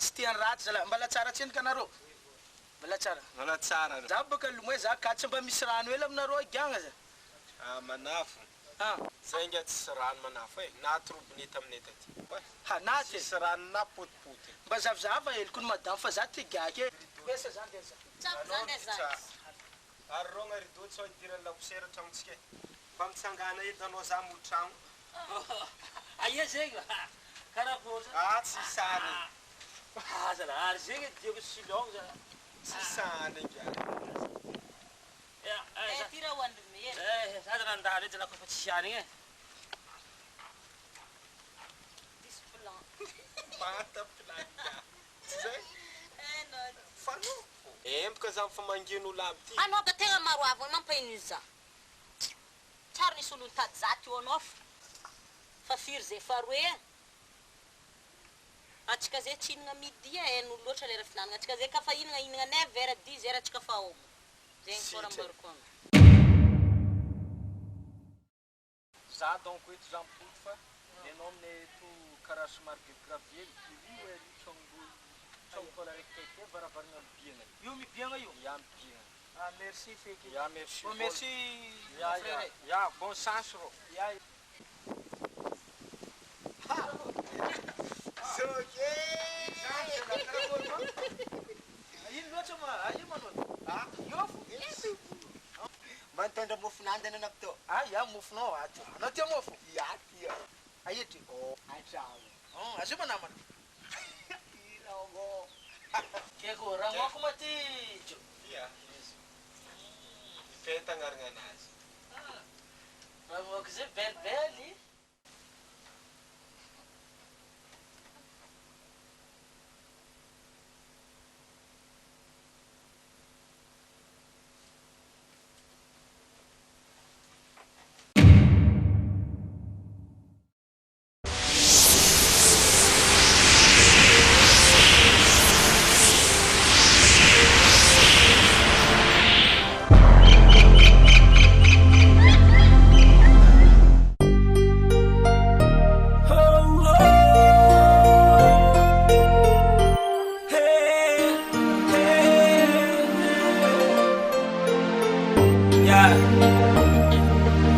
tsy tiany ratsy zala mbala tsara tsendaka anareo mbala tsara za baka lomoe za katsy mba misy rano hely aminareo giagna za manafo zay inga tsisy rano manafo naty robinety aminay taty naty tsisy rano na potipoty mba zavozava hely kony madame fa za ty gaky pesa zany de za ary rôgna rideau tsy idirany laposiera tragnontsika mba mitsangana etanao za molo tragno aia zegny karakory tsy sany zala zegny diako silong zala tsy sany sady nandalo edy zala kofa tsy siany igny mata plaka zay fanofo empaka za fa mangino olo aby ty anao ka tegna maro avy mampaino izy za tsara nisy olo nitady za teo anao fa firy zay faroe atsika zay tsy hinagna midi hain'olo loatra lera finanagna atsika zay kafa hinagna 9 vers 10 heures atsika fa homo zegny forambariko za donc eto za mipoty fa enao aminay eto karaha somary geografie io ery tsongola raiky kaiky barabarana mibiagna io mibiagna io ya mibiagna merci feky ya merci bon merci ya bon chance ro ya ino loatra ma aia manao iofo mantondra mofonandry anao to ya mofonao ato anao tia mofo ya tia aia ty atrano azio manamana keko ranoko ma ty ya ifetagnarigna anazy ranoko zay belibely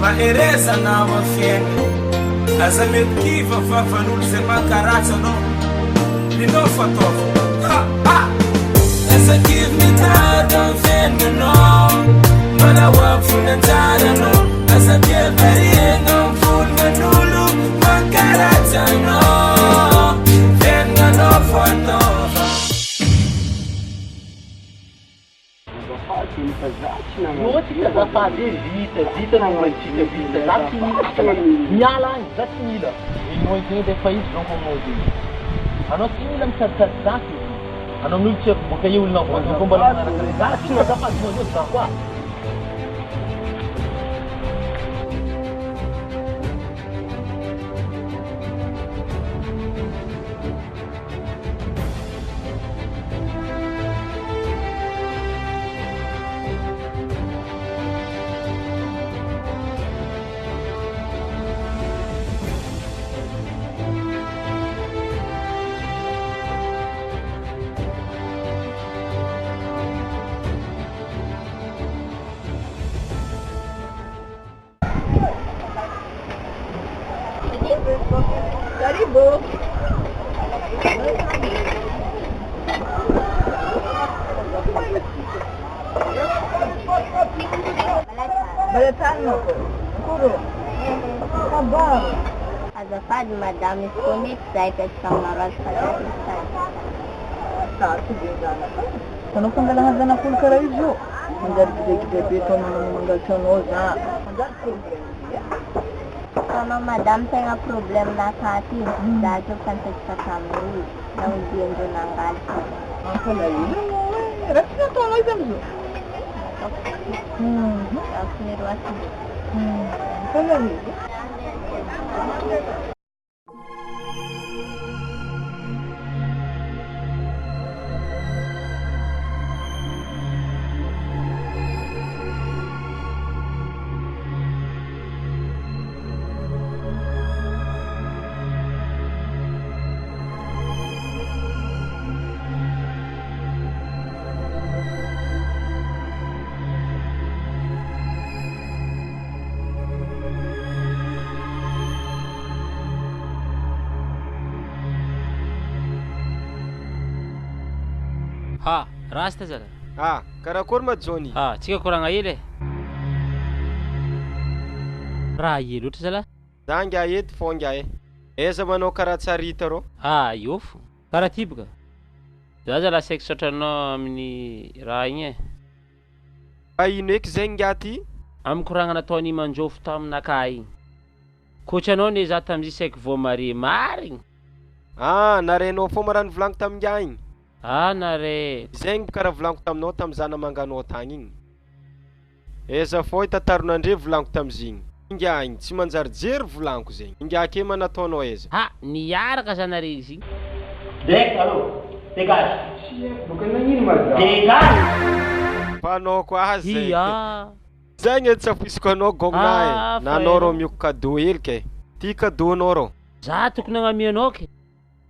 Mahereza na mafiena aza mety kiva fa van'olo zay mankaratsy anao ninao fataova asa kivy mitady amin'ny fiainanao manao ampoly anjara anao asa tiavariana amin'ny volonan'olo mankaratsy anao fiainanao fataova Oatsika azafady vita nombantsika vita za tsy miala any za tsy mila inao zegny de fa izy donc aminao zegny anao tsy mila misadisady zaky anao milo tsy haiko boka io olona voanjako mbala manaraka za tsy azafady moa za koa Karibu. Balatano ko. Kuro. Kabar. azafady madame izy koa mety zahay petraka aminazy Saky dia zana. Anao fangalahazanak'olo karaha izy io. Manjary bebe taonao mangalatra anao za. Manjary anao madame tegna problème nakaty za teo fantatraka tamin'olo na oziandreo nangalatra Ampalahelo. Raha tsy nataonao izy amizao. Afiniro aty. Ampalahelo. Ha, rasta zala. Karakory ma Johnny? Tsika koragna hely e. Raha hely loatra zala. Za nga ety fô nga e. Eza manao karaha tsara hita rô? Io fo. Karaha ty baka. Za zala saiko sotranao amin'ny raha igny e. Ino eky zegny nga ty? Amin'ny koragna nataony manjofo taminaka igny. Koatranao ne za tam'zy saiko vao mare marigny. Narenao fô marano volaniko taminga igny? Nare. Zegny karaha volaniko taminao tam'za namanganao tagny igny. Eza fô itataronandre volaniko tam'zigny. Nga igny tsy manjary jery volaniko zegny. Nga ke manataonao eza? Niaraka zanare izy igny. Direct, allô? Dégage. Dégage. Panao koa zegny. Zegny edy safisko anao gomna e. Nanao rô mioko cadeau hely ke. Ty cadeau anao rô. Za tokony agnamianao ke.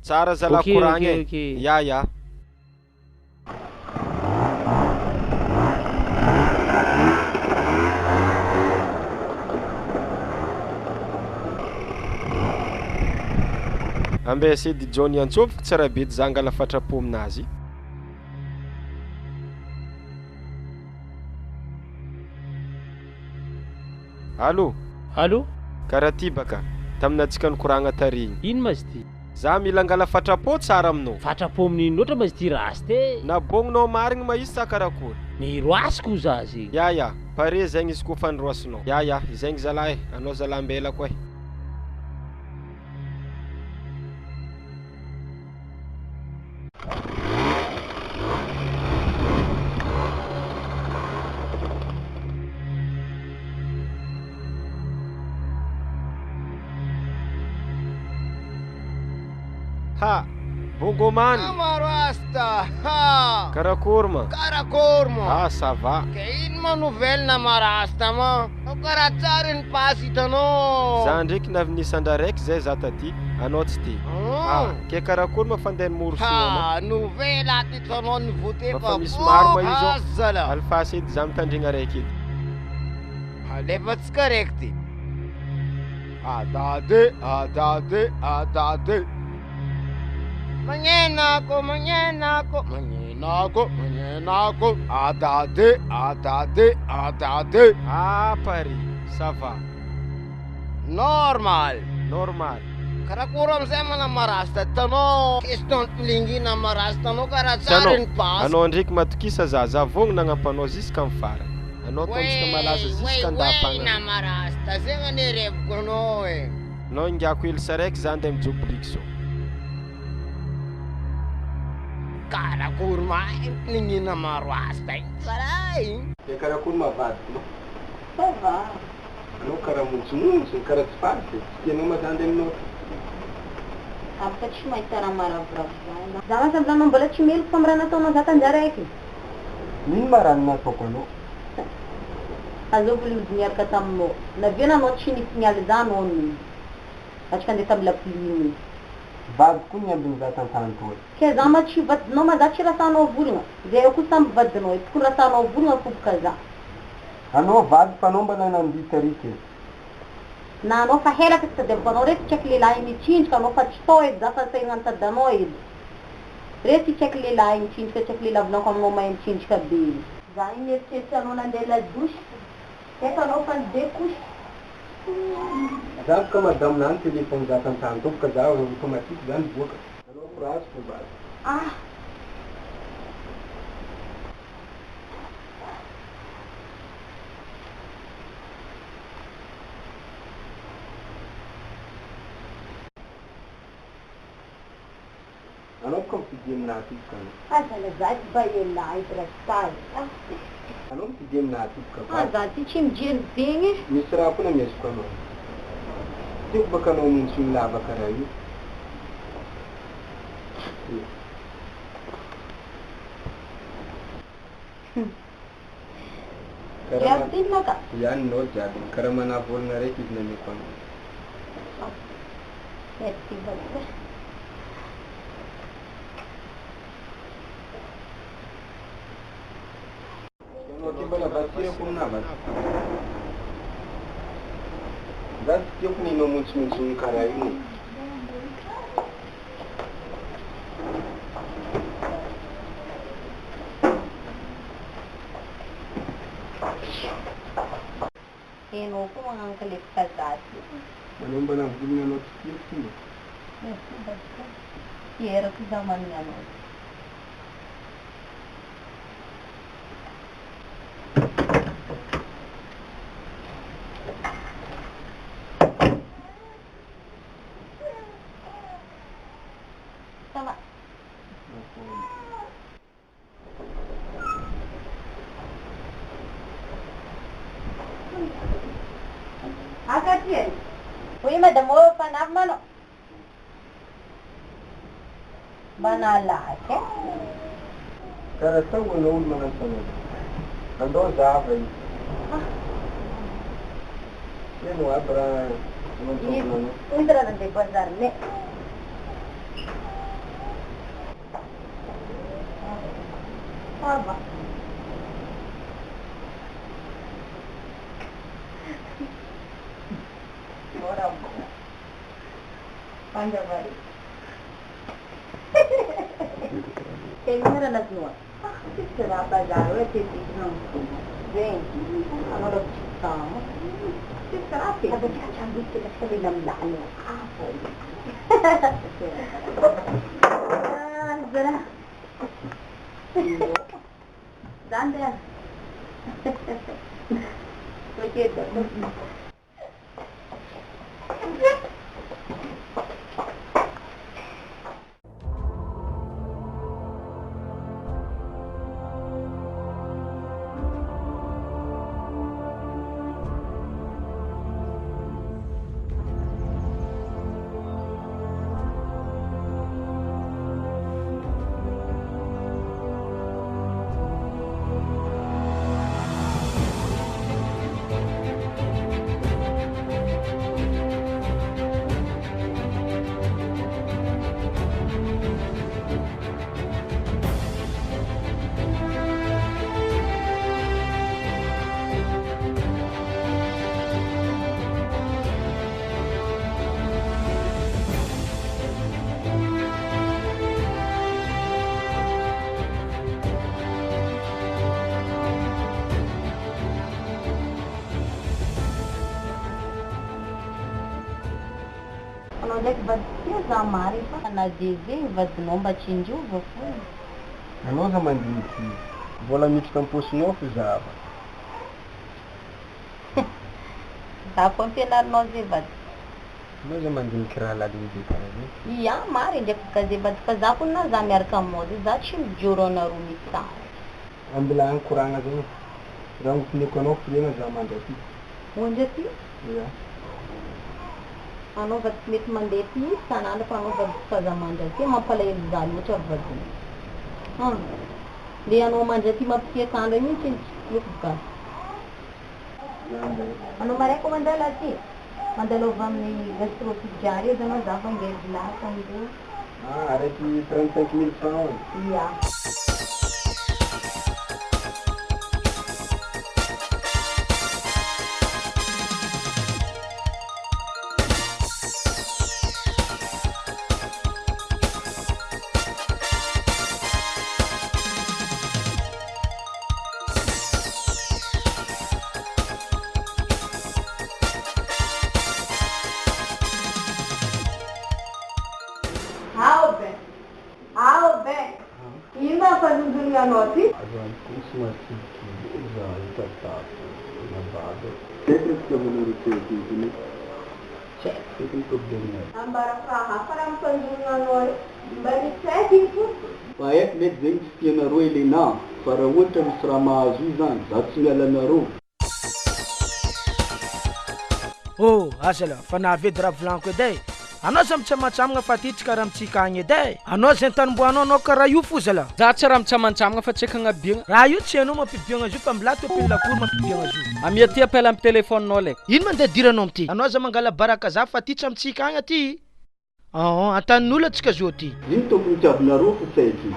Tsara zala koragna e. Ya. Ambe sedy Johnny antsofiko tsara be ty zangala fatrapo aminazy. Allô? Karaha ty baka taminatsika nikoragna tary igny. Ino ma izy ty? Za mila angala fatrapo tsara aminao. Fatrapo amin'ino loatra ma izy ty rasty? Nabogninao marigny ma izy sa karakory? Niroasiko za zegny. Ya, pare zegny izy koa fa niroasinao. Ya, zegny zalahy, anao zalahy mbela koa e. Bongoman. Namarasta. Karakory ma? Ça va. Ke ino ma nouvelle namarasta ma? O karaha tsara ny pasy hitanao. Za ndraiky navinisandra raiky zay za taty. Anao tsy ty. Ke karakory ma fandeha nimorosoana? Nouvelle aty hitanao nivote fa misy maro ma izy ao. Alfasy edy za mitandregna raiky edy. Alefatsika raiky ty. Adade. Manyenako. Adade. Pari, ça va. Normal. Karakory amizay mana marasta tanao. Question pilingina marasta tanao karaha tsara ny pasy. Anao ndraiky matokisa za vogno nagnampanao jusqu'à mifara. Anao tomboka malaza jusqu'à andafana. Na marasta zegny ane revoko anao e. Anao ingako elsa raiky za andeha mijobliky so. Karakory pilingina marasta igny tsara igny. Karakory mavadiko anao? Ça va. Anao karaha montsimontso, karaha tsy faty. Tsy tianao ma za andeha aminao? Afaka tsy mahita raha maravoravo zany. Za masady zanao mbola tsy meloko fa miraha nataonao za tanjara eky. Ino ma raha nataoko anao? Azao volody niaraka taminao. Naviana anao tsy nifinialy za anao niny. Atsika andeha tamy lapoligny. Vadiko ny ambiny za tantany toy. Ke za ma tsy vadinao ma za tsy rasanao volagna. Zay eo koa samby vadinao. Tokony rasanao volagna koboka za. Anao vady fa anao mbana nandita riky. Na anao fa helaka tsy tadiaviko anao reto tsy aiky lehilahy mitsinjika anao fa tsy tao edy za fa saigna nitadanao edy. Reto tsy aiky lehilahy mitsinjika tsy aiky lehilahy volaniko aminao mahay mitsinjika be. Za igny eritseritsy anao nandeha la douche. Eto anao fa nidekosy. Za ka madame nany téléphone za tantany to ka za automatique zany boaka. Anao phrase ko ba. Anao comme tu dis na tu kan. Zala za tsy baelahy drastal. Anao tu dis na tu ka. Za tsy mijery be igny. Misy raha koa nameziko anao. Tiako baka anao montsy lava karaha io. Jiaby maka. Yan no jiaby. Karaha manavolagna raiky izy nameko anao. Merci beaucoup. Kimbala batira kumnava. That tiok ni no munsun karaha io. Hainao koa magnankaleko tazaty. Manamba na volony anao tsy tiako fomba. Fierako izaho manina anao. Sama. Agad yan. Uy, madam mo, panap mo, no? Banalak, eh? Cara tão ou não na semana. Andou já, velho. Ele não é pra... Não tô falando. Entra na depoisar, né? Olha. Bora, bora. Panja vai. Termina nas nuas. Que será bazar? Eu te digo não. Gente, agora calma. Que será que? Sabe que a gente fica caminhando ah, foi. Ah, será? Danda. Begitu. Onde é que vai ser a Mari? Na DV, vai de novo atingir o você? A nossa mãe disse, vou lá me tampou se não fizava. Tá confiando nós e vai. Nós mandamos criar lá dentro de casa. E a Mari, onde é que vai casar com nós a mercamoda? Já te jurou na rumita. Ambilan kurang aja. Rang punya kono punya zaman dati. Onde é que? Ya. Ano vai me mandar aqui, sanada para nós fazer manda aqui, mas para ele dar muito trabalho. Dia no manda aqui, mas porque quando a gente fica. Ano mare ko manda lati. Manda lo vamos ni gastro diário, já nós dava engage lá quando. Ah, era de 35.000 francs. Ya. Albert, ima panundulia noti? Agora, isso aqui que já está lavado. Sempre que eu vou no teu vídeo, né? Sempre tem problema. Ambara kaha para panundulia noti, bari certo. Baik met vem que na rua ele não, para outra mostrar mais usando, já tinha lá na rua. Oh, asala, fanave dravlanko edy. Anao zany mitsamatsamagna fa ty karaha mitsika agny edy. Anao zay tanomboanao anao karaha io fo zala. Za tsy raha mitsamatsamagna fa tsy hagnabiagna. Raha io tsy hainao mampibiagna azy io fa mila topiny lakory mampibiagna azy io. Amia ty appel amin'ny téléphone-nao lay. Ino mandeha diranao amty? Anao zay mangala baraka za fa ty tsy amitsika agny aty. Antanin'olo atsika zo ty. Ino tokony tiavinareo fa saity?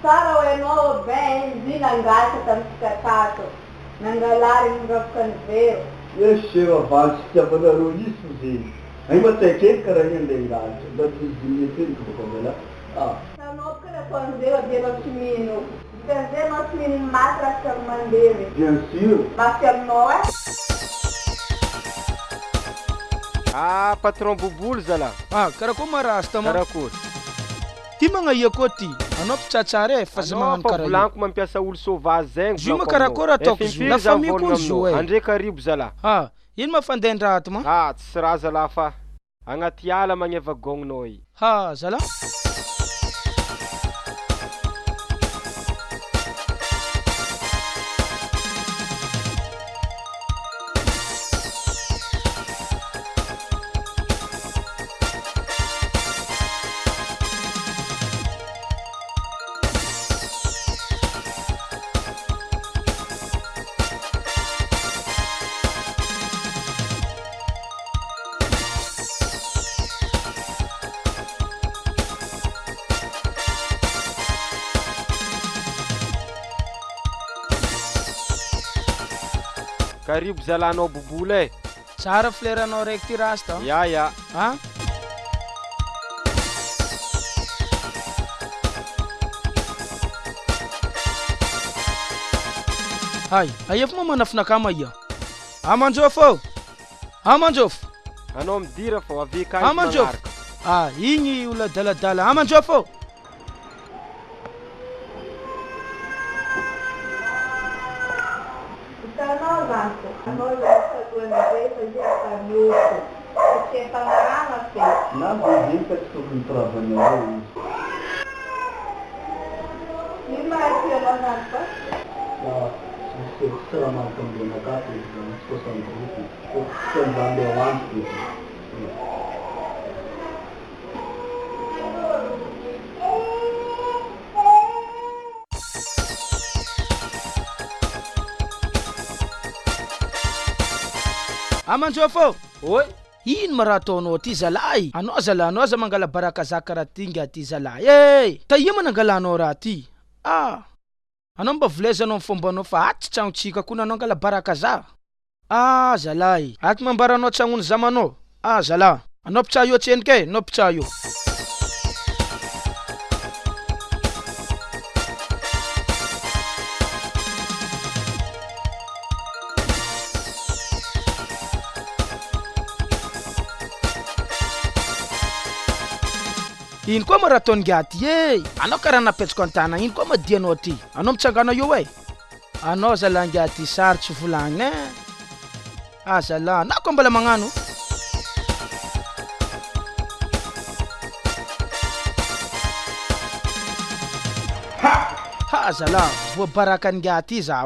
Sara wenao bem, zinangasa tamsikatato. Nangalari ngapkan vero. Cheiro avanço que a banda isso, gente. Aí você quer que era ainda engano, da cozinha tem que comer lá. Ah. Não, não quero quando eu dei o menino. Quer dizer, nosso menino mata a mãe dele. Bien sûr. Mas que não é? Ah, patron Boubou zala. Karakô marasta ma. Karakory. Ty magnaia koa ty. Anao mpitsatsara fa za magnano Fa karaha io. volaniko mampiasa olo sauvage zegny. Zio ma karakory ataoko zio. La famille koa zio e. Andre karibo zala. Ino mafandeha ato ma? Tsy raha zala fa agnaty ala magneva gogninao i. Zala. Karibo zalanao Boubou e. Tsara fleranao raiky ty rasta. Ya. Aia fa mamanafinakama ia. Amanjofo. Amanjofo. Anao midira fô avy ka Amanjofo. Igny ola daladala. Amanjofo. Nós essa doença fazia caminho. Você falará na Não, ninguém está descobrindo trabalhando isso. E mais que ela não faz? Se você não também na casa, não estou sabendo. Estou dando antes. Amanjofo. Oi. Ino ma raha ataonao ty zalahy? Anao zalahy, anao za mangala baraka za karaha ty nga ty zalahy. Taia manangalanao raha ty? Anao mba volezanao fombanao fa aty tragnotsika koa nanao angala baraka za. Zalahy, aty mambaranao tragnony zamanao. Zalahy, anao pitsa io tsenike, anao pitsa io. Ino koa ma raha ataony gaty anao karaha napetsiko an-tana ino koa ma dianao ty anao mitsangana io e anao zalahy ngaty sarotsy volagnina zalahy anao koa mbala magnano zalahy voabaraka ny gaty za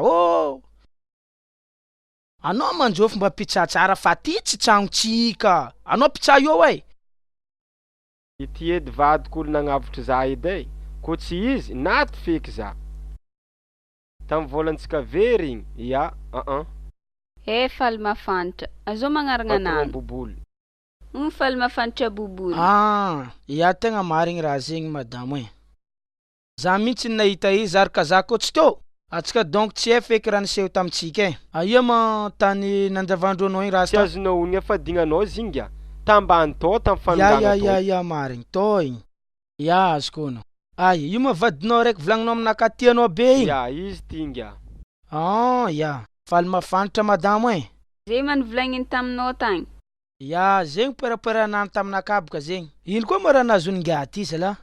anao manjofo mba pitsatsara fa ty tsy tragnotsika anao pitsa io e Ity edy vadiko olo nagnavotry za edy ko tsy izy naty feky za tamy volantsika very igny ya faly mafantatra azao magnaragna anany Boubou faly mafantatra Boubou ya tegna marigny raha zegny madamo e za mihitsy nahita izy ary kaza koa tsy teo atsika donc tsy hay feky raha niseho tamitsika e aia ma tany nandavandro anao igny raha tsy azonao ogny efa dignanao zinga tambany to tam fanondana ya marigny to igny ya azoko ono io ma vadinao raiky volagninao aminaka tianao be igny ya izy tinga ya faly mafantatra madamo e zay man volagniny taminao tagny ya zegny poerapoeranany taminaka boka zegny ino koa ma raha nazony gaty zala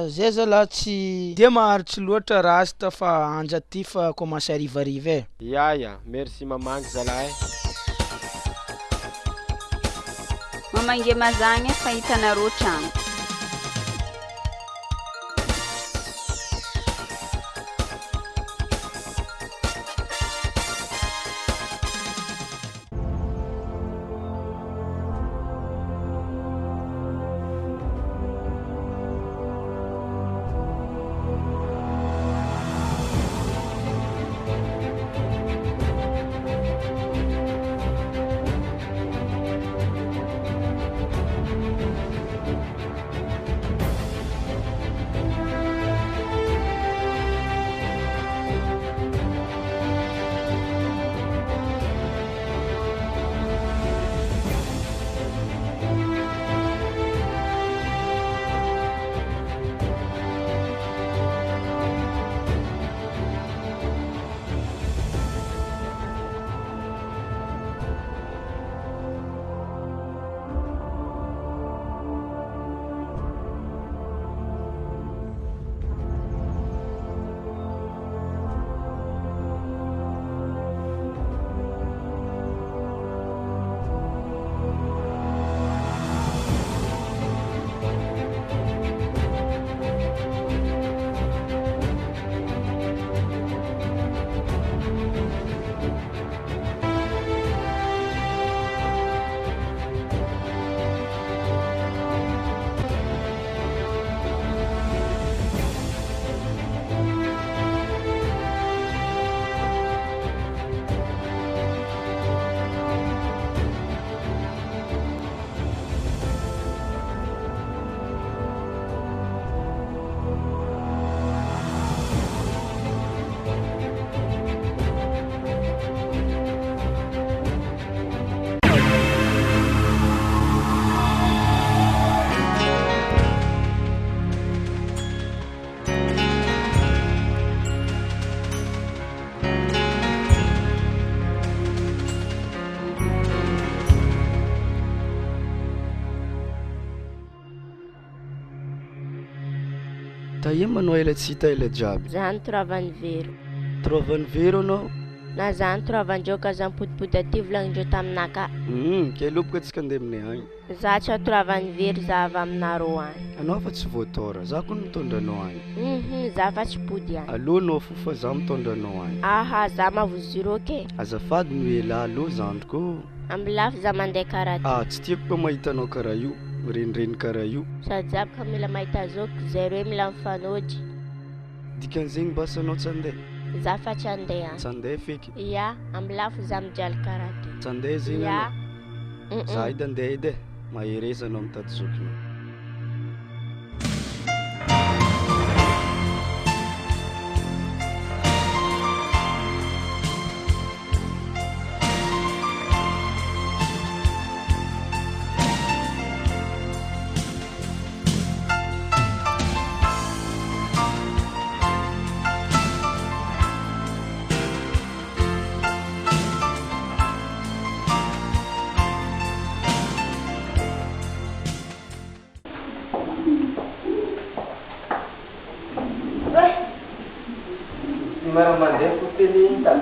zay zala tsy de maharitsy loatra rasta fa anja ty fa commence arivariva e ya merci mamangy zalahy mamangy mazagny fa hitanareo tragno Tahia manao ela tsy hita ela jiaby. Za ny toravany vero. Toravany vero anao? Na za ny toravandreo ka za mipodipody aty volagindreo taminaka. Ke lobaka atsika andeha aminay agny. Za tsy toravany very za avy aminareo agny. Anao fa tsy voatora, za koa mitondra anao agny. Za fa tsy pody agny. Allo anao fo fa za mitondra anao agny. Aha, za mavoziro ke. Azafady no ela allo zandriko. Ambilafo za mandeha karaha ty. Tsy tiako koa mahita anao karaha io, renireny karaha io. Sady jiaby ka mila mahita zoko zero hoe mila mifanôdy. Dikan'izegny basa anao tsy andeha. Za fa tsy andeha agny. Tsy andeha feky. Ya, ambilafo za mijaly karaha ty. Tsy andeha zegny ya. anao. Za edy andeha edy e. Mahereza anao mitady zokiny. Mandeha koteliny ta.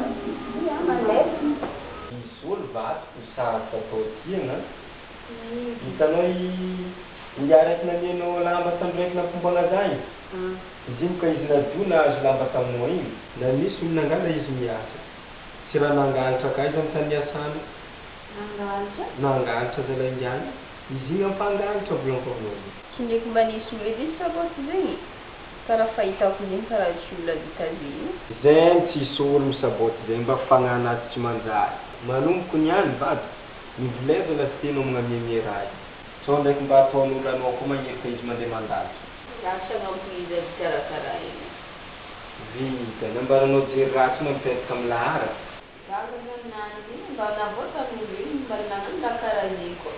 Isolo vato sarotro atao tiana. Hitanao i araiky namianao lamba tam'iraiky napombana zay. Izy iny ka izy nadio nahazo lamba taminao iny. Na misy olona angala izy miasa. Tsy raha nangalatra ka izy amin'ny tany asana. Nangalatra zay laingany. Izy iny ampangalatra volanko aminao. Tsy ndraiky mba nisy olo edy saboty zegny. Karaha fahitako zegny karaha tsy olona vita zegny. Zay tsisy olo misaboty zegny mba fagnanaty tsy manjary. Manomboko niany vato. Mivoleza la sy tenao magnamiamia raha io. Sao ndraiky mba ataon'olo anao koa magnerika izy mandeha mandalatra. Lasa mampiza karakaraha iny. Vita, nambaranao jery ratsy mampetaka amin'ny lahara. Mba navoatan'olo iny mba nananda karaha zegny koa.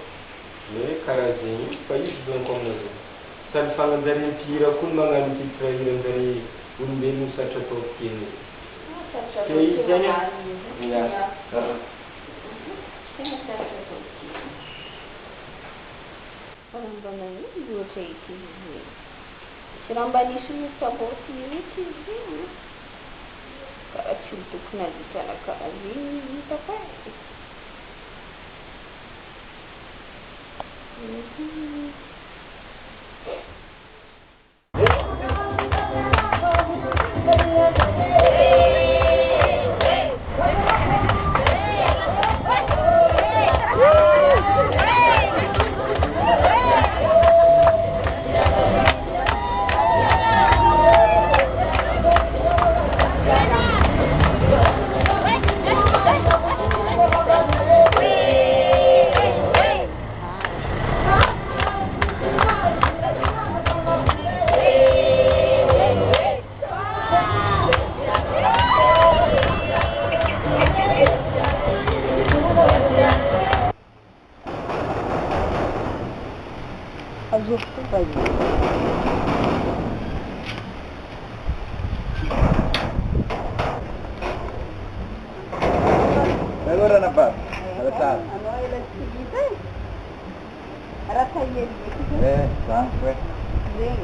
Karaha zegny, fa izy volanko aminao zegny. Sady fagnanjary mpihira koa no magnano titre hira amin'izany olombelona satra atao tiany. Ke izy zany Mbana iny loatra ity izy. Tsy raha mba nisy olo saboty mihitsy izy zegny. Karaha tsy olo tokony havitana karaha zegny hitako e. Allora na pa. Allora. Ano ay nagsigita eh. Ara tayo sangue. Sim.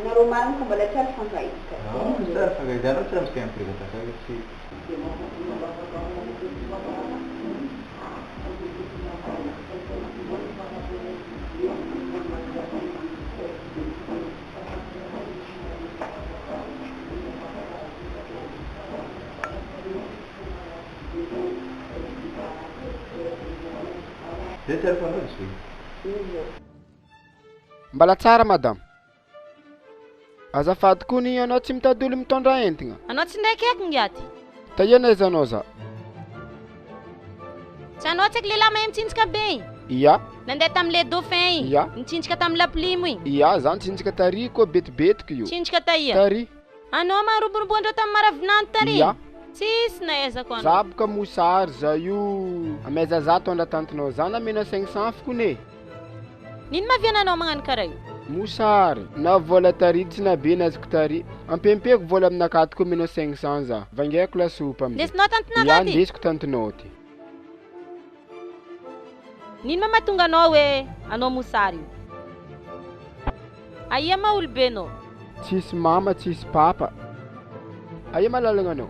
Narumahan ko bala siya sa kain. Sir, pagkailan terus yang berkata saya sih. Dia telepon sih. Mbala tsara madamo. Azafady kony anao tsy mitady olo mitondra entagna. Anao tsy ndraiky eky ngiaty. Tahiana izy anao za? Tsy anao tsy eky lehilahy mahay mitsinjaka be igny? Ia. Nandeha tam'le dauphin igny? Ia. Nitsinjaka tam'le laplimo igny? Ia, za nitsinjaka tary koa betibetiky io. Tsinjaka taia? Tary. Anao maroboroboandreo tamin'ny maravinanto tary? Ia. Tsisy naezako anao. Za boka mosary za io. Ameza za tondra tantinao za namena 500 fokone. Nino maviana anao magnano karaha io? Mosary na vola tary tsy nabe nazoko tary. Ampempeko vola aminakaty koa mena 500 za. Vangaiko la sopa amizay. Ndesinao tantinao Ia, taty? ndesiko tantinao ty. Nino ma mahatonga anao hoe anao mosary io? Aia ma olobe anao? Tsisy mama, tsisy papa. Aia malalagna anao?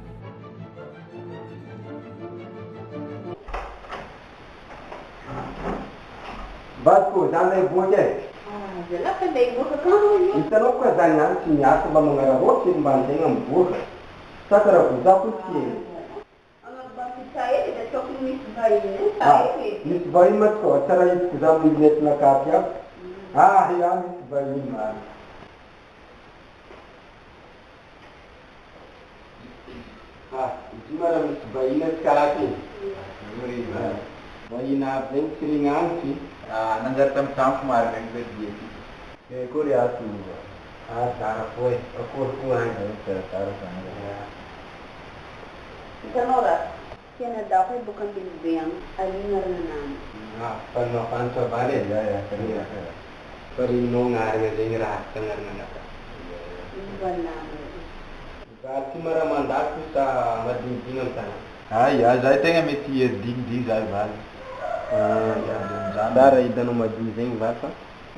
Batko, zany iboaka e. Zalahy fa andeha hiboaka kamo io. Hitanao koa zany any tsy miasa mba magnararoatra mba antegna miboaka. Sa karaha vozako tsy e. Misy vahiny matko, tsara hitiko za milety nakaty aho. Ia, misy vahiny maro. Izy mara misy vahiny aty karaty. Vahiny aby zegny tsy rignanitsy. Nanjary tamin'ny tampo maro regny vedie. Kory ato. Tsara po e. Akory koa any. Tsara zany. Hitanao raha, tena dako hoe boka ambilibe agny, alina rananany. Fanao fantsavany e. Farinao gnarina zegny raha tanarinanaka. Vanamo. Za tsy mara mandako sa madinidina amin'ny tanana. Ia, zay tegna mety dignidigny zay valy. Tsara hitanao madio zegny valy fa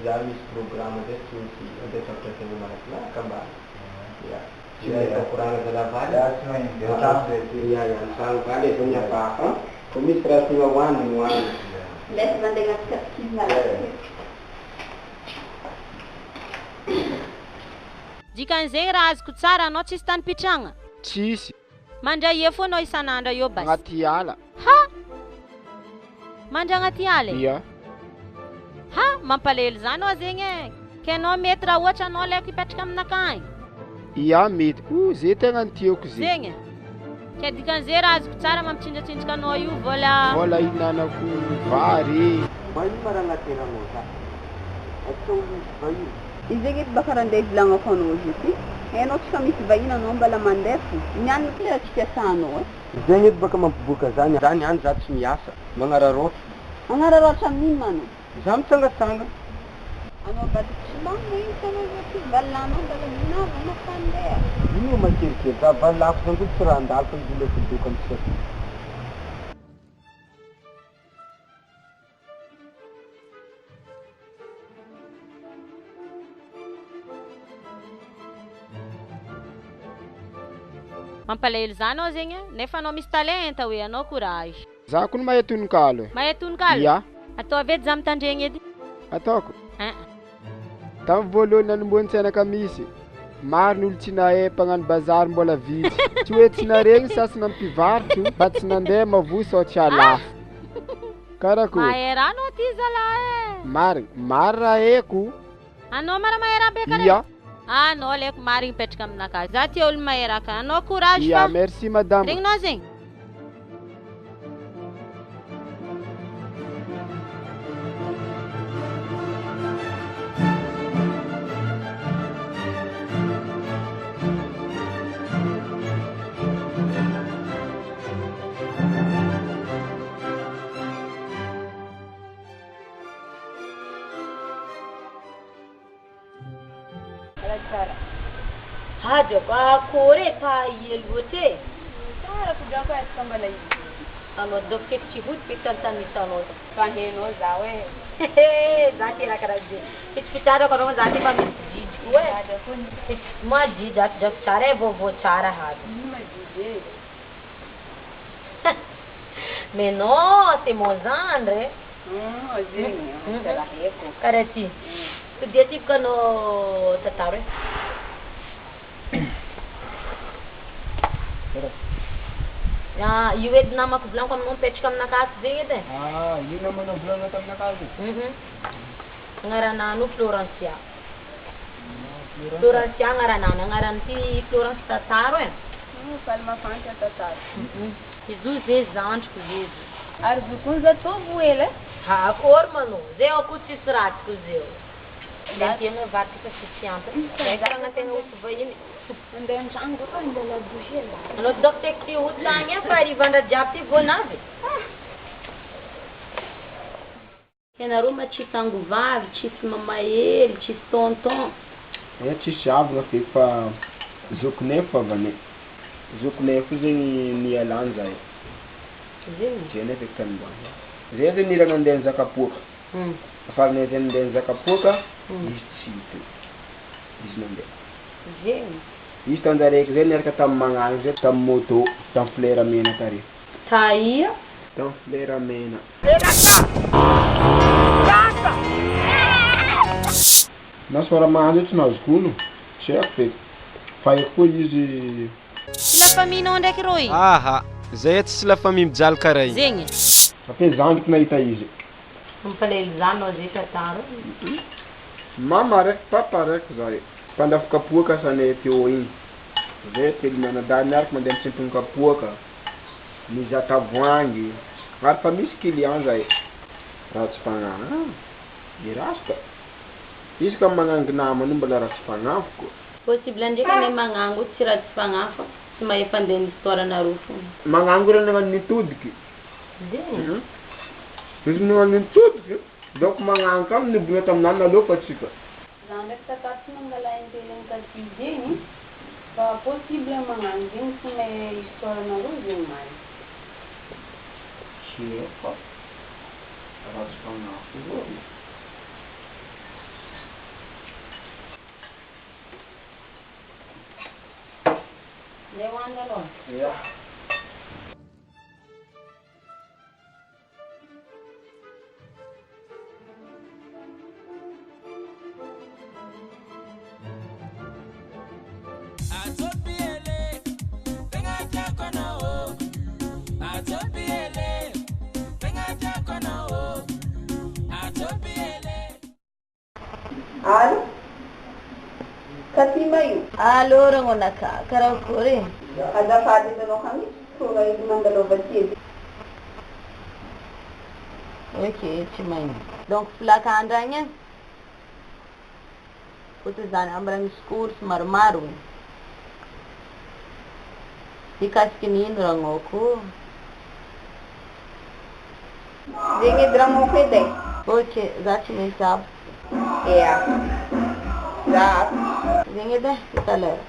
za misy programme zay tsy misy andefatry tegna malakilaky ambany. Ia. Tsy mahita koragna zalavaly. Tsy mahita. Ia, an-tragno valy efa miabafa. Fa misy raha tegna hoaniny hoaniny. Lesa mandeha agnaty kapikizy malaky. Dikan'izay raha azoko tsara anao tsisy tany pitragna? Tsisy. Mandray eo foa anao isan'andro eo basi? Agnaty ala. Ha! Mandray agnaty ala? Ia. Ha! Mampalahelo zany anao zegny e. Ke anao mety raha ohatra anao laiko hipetraka aminakany? Ia, mety. Zay tegna ntiako zay. Zegny. Ke dikan'izay raha azoko tsara mampitsinjatsinjaka anao io vola... Vola hihinanako vary. Vahiny mara agnaty ranao za. Atao misy vahiny. Izy zegny eto baka raha andeha hivolagna anao izy ity. Hainao tsy ka misy vahiny anao mbala mandeha fo. Nianina koa tsy fiasanao e. Zegny eto baka mampiboaka zany. Zany any za tsy miasa. Magnararoatra. Magnararoatra amin'ino manao? Za mitsangatsanga. Anao bady tsy lama iny tanao ity balanao mbala minava anao fandeha. Ino makerikery za balako zany koa tsy raha andalako ny vola fidoka am'sasa. Mampalahelo zany anao zegny nefa anao misy talenta hoe anao courage. Za koa mahay tononkalo e. Mahay tononkalo? Ia. Atao avy za mitandregny edy? Ataoko. Tamin'ny voalohany nanomboan-tsaina kamisy. Maro ny olo tsy nahay mpagnano bazary mbola vitsy. Tsy hoe tsy naregny sasana mpivarotro mba tsy nandeha mavoa sao tsy halafo. Karakory? Mahay raha anao ty zalahy e. Marigny. Maro raha haiko. Anao mara mahay raha be kare? Ia. Anao laiko marigny mipetraka aminakahy. Za tia olo mahay raha ka. Anao courage fa. Ia, merci madame. Regninao zegny? Haja ba kore ta yelote. Tsara kujako ya tsamba la hivi. Ano doke chihuti pitantani tano. Faheno za we. Zati na karaje. Kitara karo zati pa jiji we. Ma jiji dat sare wo chara hat. Meno te mozandre. Ozini. Tsara heko. Karati. Tu dia tip kano tatare. Ya, iwed nama ko bilang ko mong page kam nakati dito eh. Yun naman ang vlog na tam nakati. Ngaranano Florencia. Florencia ngaranana, ngaranty Florence Tataro e. Palma fanta tataro. Izy zay zandriko zay. Ary zokony za tovo ela. Akory mano, zay ako tsisy ratiko zay. Lentegna vatika fitianta. Zay karana tegna hoto vahiny. Andeha an-trano koa andeha labouche ela. Anao doko tek ty hoto tagny e fa arivandra jiaby ty voanavy. Ianareo ma tsisy angovavy, tsisy mamahely, tsisy tonton. Tsisy avana fe fa zokinay fa avane. Zokinay fo zegny nialany zay. Zay nefa tanimbany. Zay zay nirana andeha Zakapoka. Afaranay zay andeha Zakapoka, izy tsy hita. Izy nandeha. Zegny. Izy tanjaraiky zay niaraka tamin'ny magnany zay tamin'ny moto, tamin'ny flera mena tary. Taia? Tamin'ny flera mena. Nasoara mahandro tsy nazoko ono. Tsy haiko feky. Fa io koa izy. La famille ndraiky roy. Aha, zay tsy la famille mijaly karaha igny. Zegny. Ape zandriko nahita izy. Mampalahelo zany anao zay tataro. Mama raiky, papa raiky zay. Mpandafa kapoaka sanay teo igny. Zay telo manadary miaraka mandeha mitsintony kapoaka. Mizaha tavoangy. Ary fa misy client zay. Raha tsy fagnana. Mirasika. Izy ka magnangy namany mbola raha tsy fagnafiko. Possible ndraiky anay magnango tsy raha tsy fagnafa. Tsy mahefa andeha histoire nareo fogna. Magnango raha nagnano nitodiky. Zegny. Izy nagnano nitodiky. Donc magnango ka nibona taminany alofa atsika. Za ndraiky takasy mangala intelligny kalty zegny. Fa possible magnano zegny tsy mahay histoire nareo zegny mahay. Tsy haiko. Raha tsy fagnafiko. Lewanga no. Yeah. Allo? Katima io? Allo rangonaka, karakory? Azafady itanao kami, tonga izy mandalova tily. Ok, tsy mainy. Donc filakandra agny e? Fotony zany ambara misy course maromaro. Hikasiky nino ranoko? Zegny edy ranoko edy e? Ok, za tsy misy aby. Ea. Za. Zegny edy e, tout à l'heure.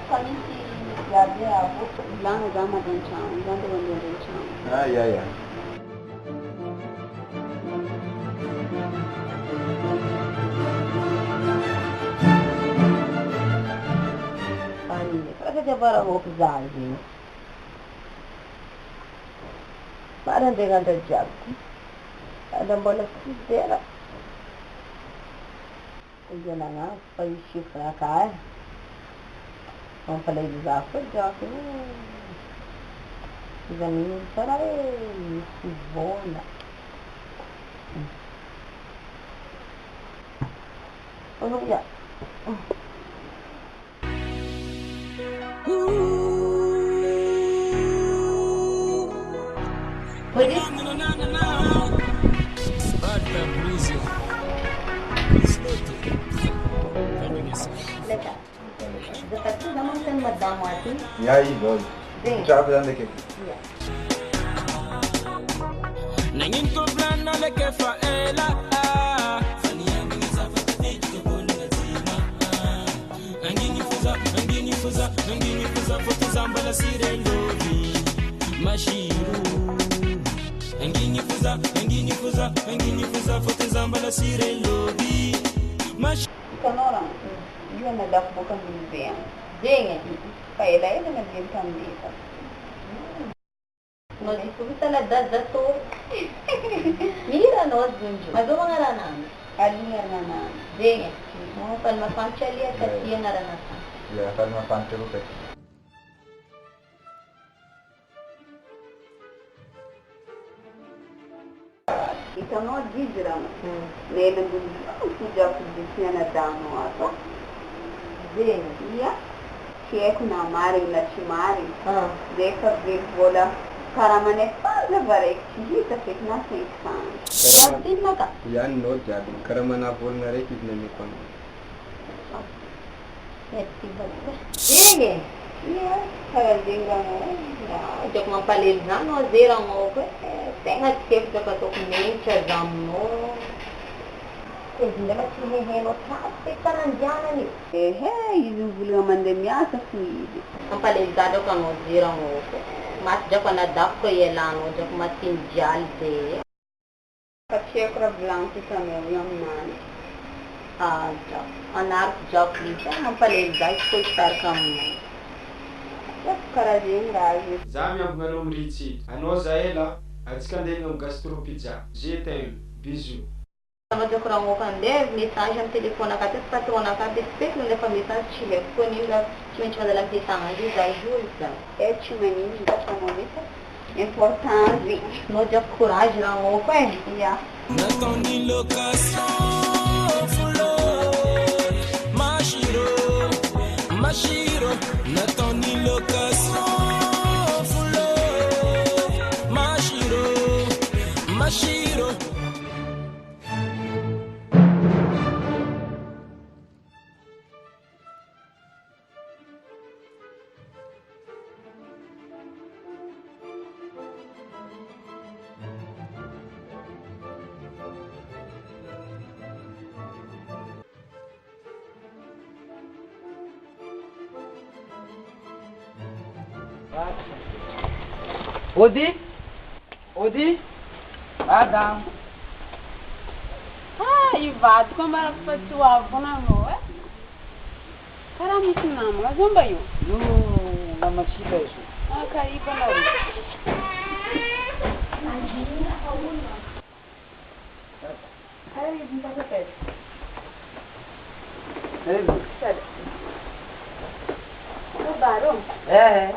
Kami si Yabi ako. Lang agama din siya. Lang din siya. Yeah. Kasi siya parang opzazi. Parang dengan terjag. Ada bola sidera. Kaya na nga, pa-shift na ka eh. Ang pala yung zafod, Jackie. Examinin saray. Si Bona. Ano kaya? Pwede? Leka. Dekat tu naman kan madam ati. Yeah, idoy. Job dan deke. Yeah. Nangin ko plan na leke fa ela. Angini fuza foto zambala sire lobi. Mashiru. Angini fuza foto zambala sire lobi. Kanora. Yun nadakbo kami niya. Ding. Kaya dahil na naging kami dito. Nós escuta lá da torre. Mira nós, Bunjo. Mas vamos lá na ali na venha. Vamos para uma pancha ali a tia na na. Ya, para uma pancha rupa. Então nós dizemos, nele do já podia na dama apa. Venha. Que é com a mare na chimare. Deixa ver bola. Karamane fala bare chita fek na sensan. Atin maka. Yan no jadi karamana bolna re kitne me kon. Etti batte. Yege. Ya, kaya dinga mo. Jok mapalil na no zera mo ko. Tenga skep jaka to nature jamno. Isla chine he no thaste paranjana ni. Izu bulga mande miasa fuide. Mapalil gado ka no zera mo ko. Mas joko na dapko yelano jok matin jalde. Kachhe kra blanco também yam nan. Já. Anar jok lisa हम पहले गाइस को स्टार काम. Jok kara jinga. Zami amgano mrichi. Ano zaela atskande ngam gastro pizza. GTM. Bisous. Sama jok rango kande mensagem am telefone ka tes patrona ka despec não lefa mensagem chile. Koni la chimenti madala de sanga de zai julta. É chimeni da famolita. Importante. No jok coragem rango ko ya. Natoni location fulo Mashiro Mashiro Natoni location fulo Mashiro Mashiro Odi? Adam. E vado como era para tua avó na noite. Caramba, isso não, mas não vai eu. Não, na machida isso. Caí para lá. Aí, não passa perto. Sério. O barulho? É.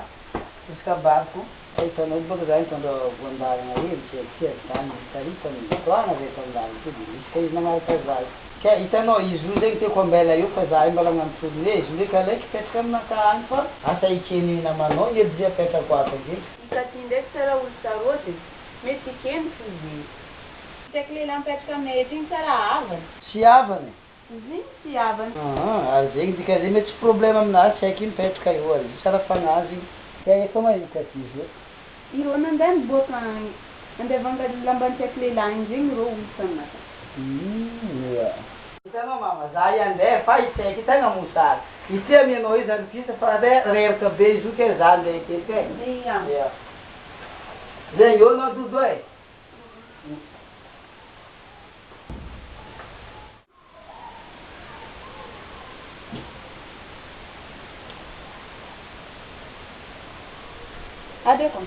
इसका बात को ऐसा नोटबुक जाए तो बंदा है ये चेक काम करी तो नहीं तो ना दे तो दाल की इसको इतना मार कर जाए क्या इतना इजुदे के कोmbela eu fazai balangan tudo ijude que ela que pesca na canfa asa ikeni na mano e dizia peta quatro aqui Catinde será o saúde me pequeno fugi Tekli lam pesca medin será ava Chiava né Sim, chiava às vezes que às vezes problema na check-in pesca eu ali será fanagem é como é que isso e o não tem boca ande vanga lamban tekli line jing ro usana yeah então mama já ande faz que tá na musar e se a minha noiva precisa fazer reerca beijo que já ande que tem yeah eu não tudo é Ada kon.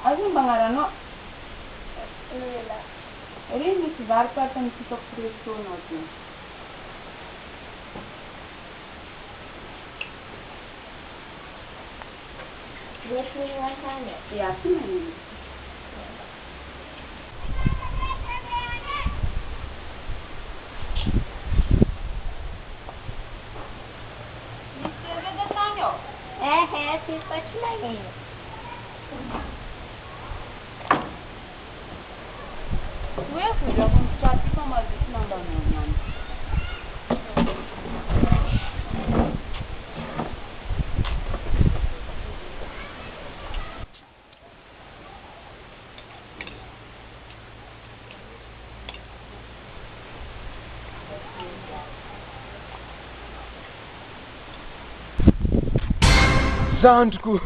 Azim bangarano. Ini si varpa tan si to preso no ti. Deixa eu achar, né? E assim mesmo. fiz patilainho. Ué, filha, vamos já te tomar isso, não dá não. Zandku.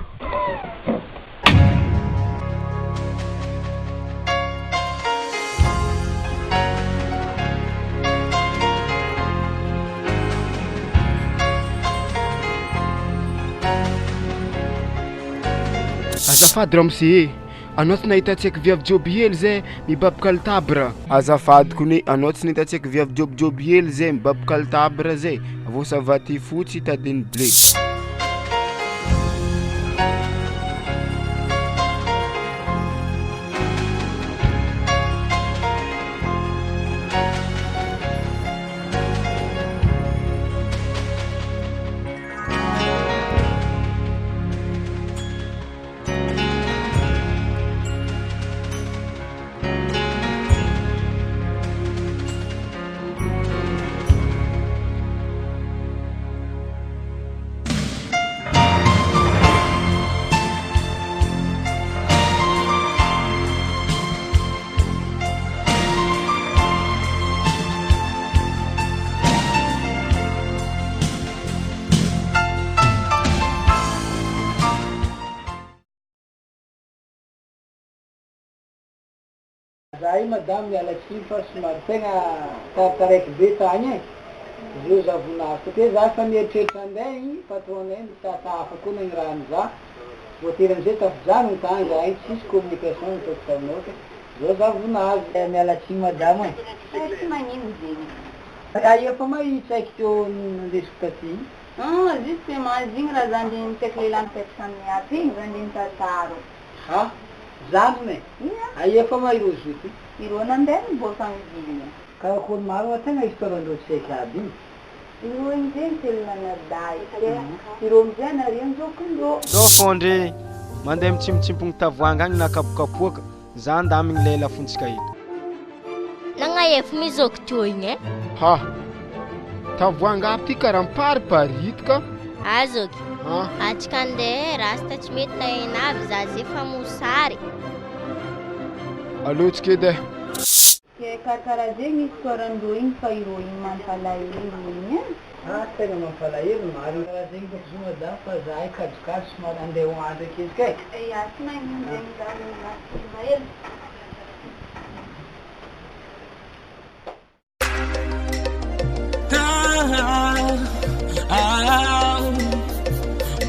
Azafady ramose, anao tsy nahita tsaiky viavy joby hely zay mibaby kalitabra. Azafady kone, anao tsy nahita tsaiky viavy joby hely zay mibaby kalitabra zay. Avô savaty fotsy tadiny blé. Za io madame miala tsiny fa somary tegna tarataraiky be tagny e. Zio za voninahiko satria za fa mieritreritra andeha igny patronay misatafa koa nagny raha za. Voatery amizay tafijanony tagny za igny tsisy communication nitoko taminao ka. Zao za vonazy miala tsiny madame e. Tsy magnino zegny. Aia fa ma i tsaiky teo nandesiko taty? Justement zegny raha za nde nitaiky lehilahy nipetraka amin'ny aty igny za nde nitataro. Ha? Zanone? Aia fa ma ireo zoty? Ireo nandeha niboaka amiziny. Karakory maro ategna histoire-ndreo tsaiky aby igny? Ireo igny zegny telo nanaday. Ireo amizay nariany zokindreo. Dô fondre mandeha mitsimpotsimpony tavoanga agny nakapokapoaka za andamigny lay lafontsika hito. Nagnaefa mizoko teo igny e? Ha, tavoanga aby ty karampariparitoka. Azoky. Atsika andeha rasta tsy mety na enavy za zay fa mosary. Alotsika edy e. Karakara zegny histoire-ndreo igny fa ireo igny mampalahelo igny e. Tegna mampalahelo maro raha zegny bôka zo madame fa za i kadikady somary andeha hoandro akeziky e. Tsy magnino zegny za mahelo.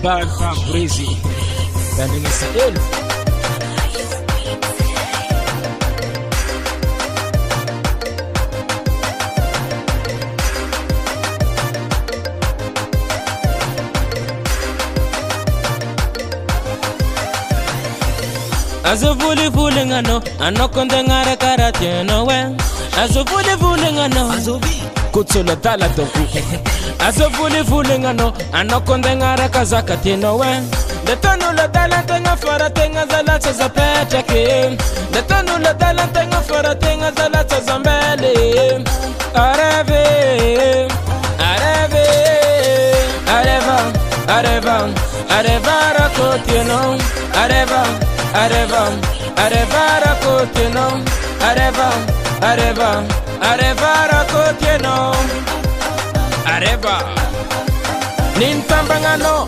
Bad Fabrizi Dandingisa elu Azo vuli ngano anokonde ngare karateno we Azo vuli ngano Azo kutsolo tala toku Azo vuli ngano anokonde ngare kazaka teno we Detonu la dala tenga fara tenga zala tsa petake Detonu la dala tenga fara tenga zala tsa zambele Areve Areve Areva Areva Areva rakotieno Areva Areva Areva rakotieno Areva Areva Areva rakotieno Areva Nintambangano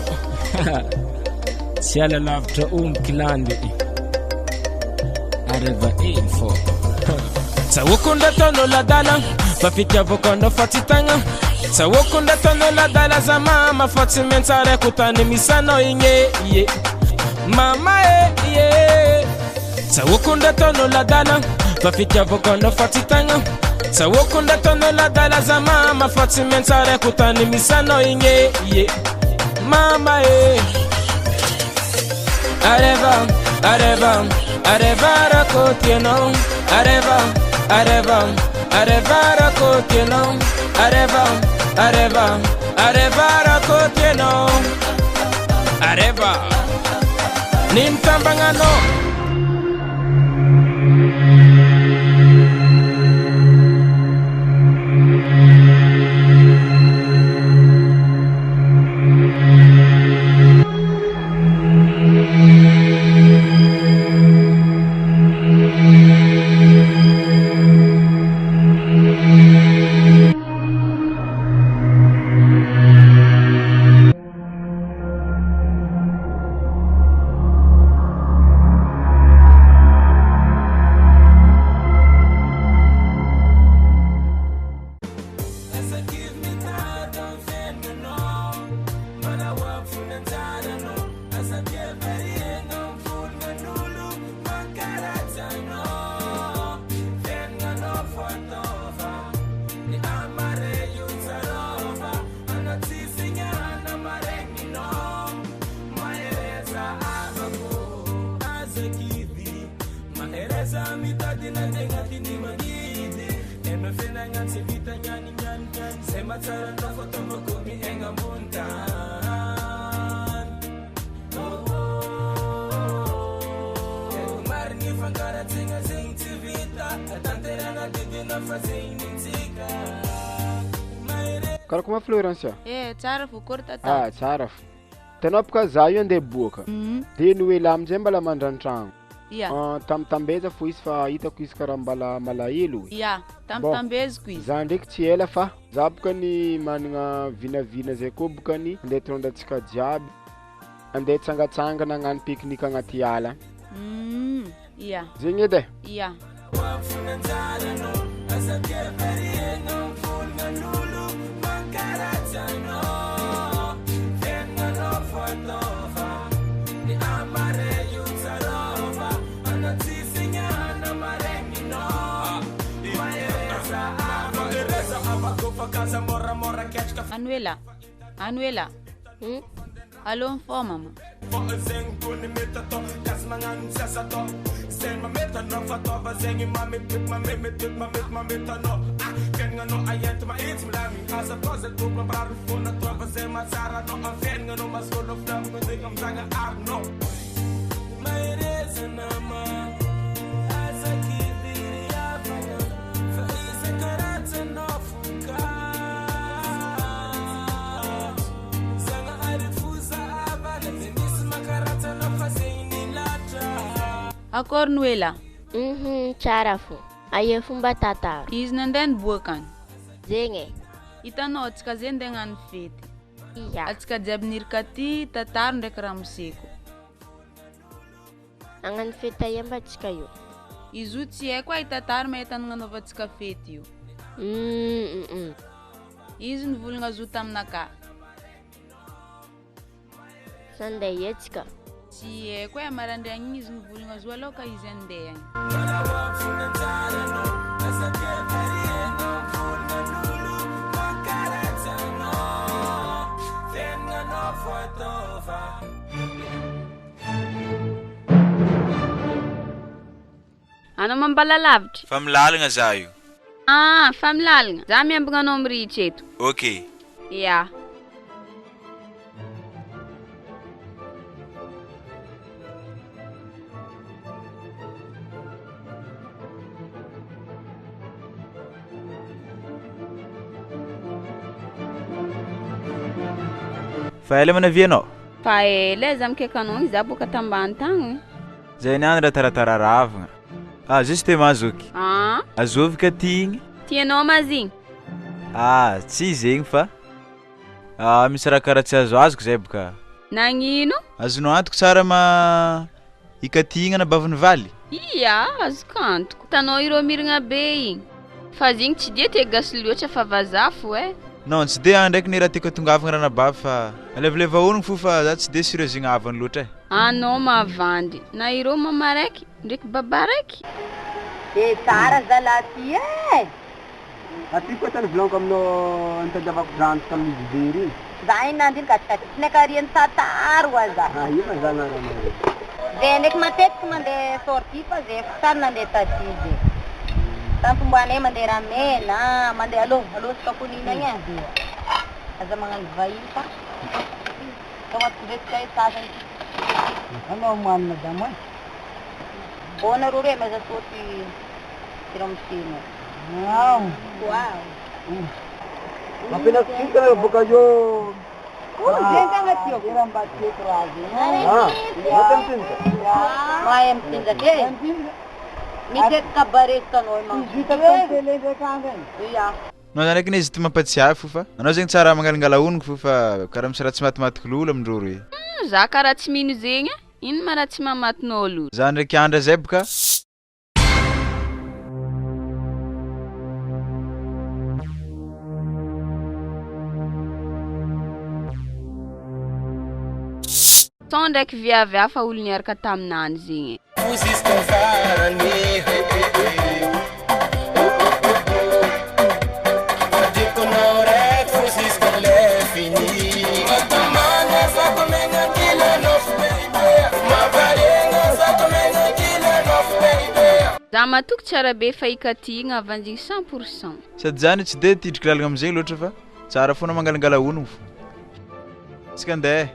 Siala lavitra kilande Areva info Sawukunda tono la dala Fafikia vokondo fatitanga Sawukunda tono la dala za mama Fati mentare kutani misano inye Mama Sawukunda tono la dala Fafikia vokondo fatitanga Sawukunda tono la dala za mama Fati mentare kutani misano inye Mama Areva, Areva, Areva rakotieno Areva, Areva, Areva rakotieno Areva, Areva, Areva rakotieno Areva Nintambangano Karaha kuma Florence? Tsara fo korta Tsara fo. Tanao boka za io andeha boaka. De Noela amizay mbala mandrantragno. Tambeza fo izy fa hitako izy karaha mbala malahelo. Tambeziko izy. Za ndraiky tsy ela fa za boka ny manana vinavina zay koa boka ny andeha tondratsika jiaby. Andeha tsangatsangana hagnano pique-nique agnaty ala. Zegny edy Anuela. Alô, fô, mama. Akory Noela? Tsara fo. Aia fomba tata? Izy nandeha niboakany. Zegny. Hitanao atsika zay andeha hagnano fety. Atsika jiaby nirika ty tataro ndraiky ramoseko. Hagnano fety aiamba atsika io? Izy io tsy haiko tataro mahita nagnanaovantsika fety io. Izy nivolagna zo taminaka. Sandeha atsika. Tsy haiko marandragny izy nivolagna zo aloha izy andeha. Anao mambala lavitra? Fa milalagna za io. Fa milalagna. Za miambagna anao miritra eto. Okay. Fa ela manavy anao? Fa ela za mikeka anao izy boka tambany tagny. Zay niandra taratara ravagna. Justement zoky. Azovika ty igny? Tianao mazigny? Tsy zegny fa misy raha karaha tsy azoko zay boka. Nagnino? Azonao antoko tsara ikatigna na baviny valy? Azoko antoko. Tanao ireo miragna be igny. Fa zigny tsy dia te gasy loatra fa vazaha fo Non, tsy dia ndraiky ny raha tiako tongavagna raha nabavy fa alevoleva honogno fo fa za tsy dia sûr zegny avany loatra Anao mavandy. Na ireo mama raiky ndraiky baba raiky. Tsara zalahy Aty koa tany volaniko aminao nitadiavako zandro tamin'izy very igny. Za iny nandiniky tsy nakariany tataro aza. Io ma za naranao. Zay ndraiky matetiky mandeha sortie fa zay sary nandeha taty zay. Tampombanay mandeha ramena, mandeha alosika konina igny. Aza magnano vahiny fa. Tomaty sasany. Anao manana dama? Bona rore mas asoti tiramisino. Wow. Mapinakita buka yo. Jenga tio. Iramba tio trazi. Mayam tinda ke. Mitet kabare kanoi mang. Jita tele kangen. Iya. No zany ndraiky izy ty mampatsiahy fo fa anao zegny tsara mangalangala honogno fo fa karaha misy raha tsy matimatiky lolo amindroro e. Za karaha tsy mino zegny ino ma raha tsy mamatinao lolo. Za ndraiky andra zay boka Ton ndraiky viavia fa olo niaraka taminany zegny. raha matoky tsara be fa ikatigna avanjigny 100%. Sady zany tsy de tidriky lalagna am'zegny loatra fa tsara foana mangalangala honogno fo. Tsika andeha.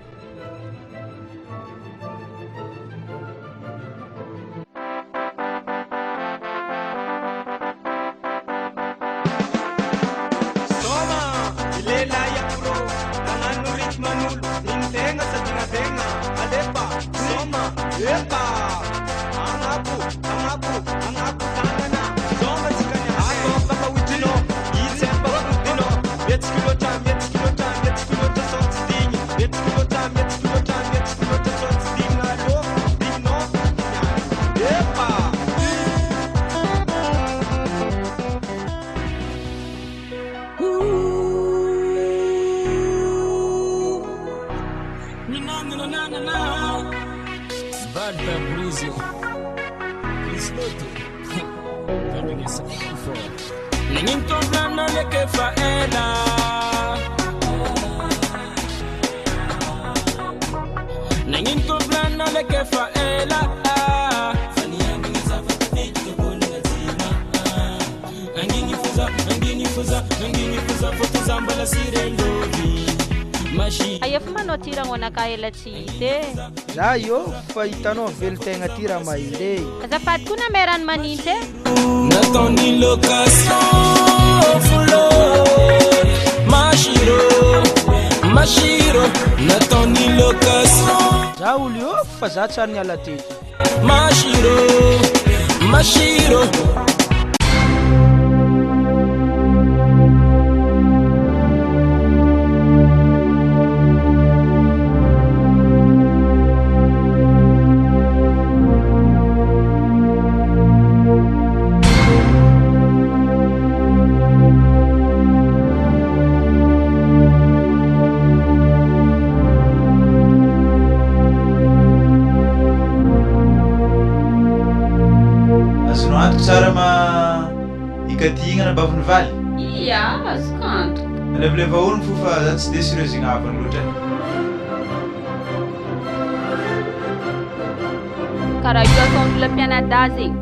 Ayefa manao tiragno anaka ela tsy hita. Za io fa hitanao velo tegna tira maire. Azafady koa na merany manintsy. Natoni location fulo Mashiro natoni location. Za olo io fa za tsara niala teto. Mashiro Tsara ma ikatigna na bavony valy? Ia, azoko anto. Levoleva ologno fo fa za tsy de sérieux igny havany loatra. Karaha io ataon'olona mpianadahy zegny.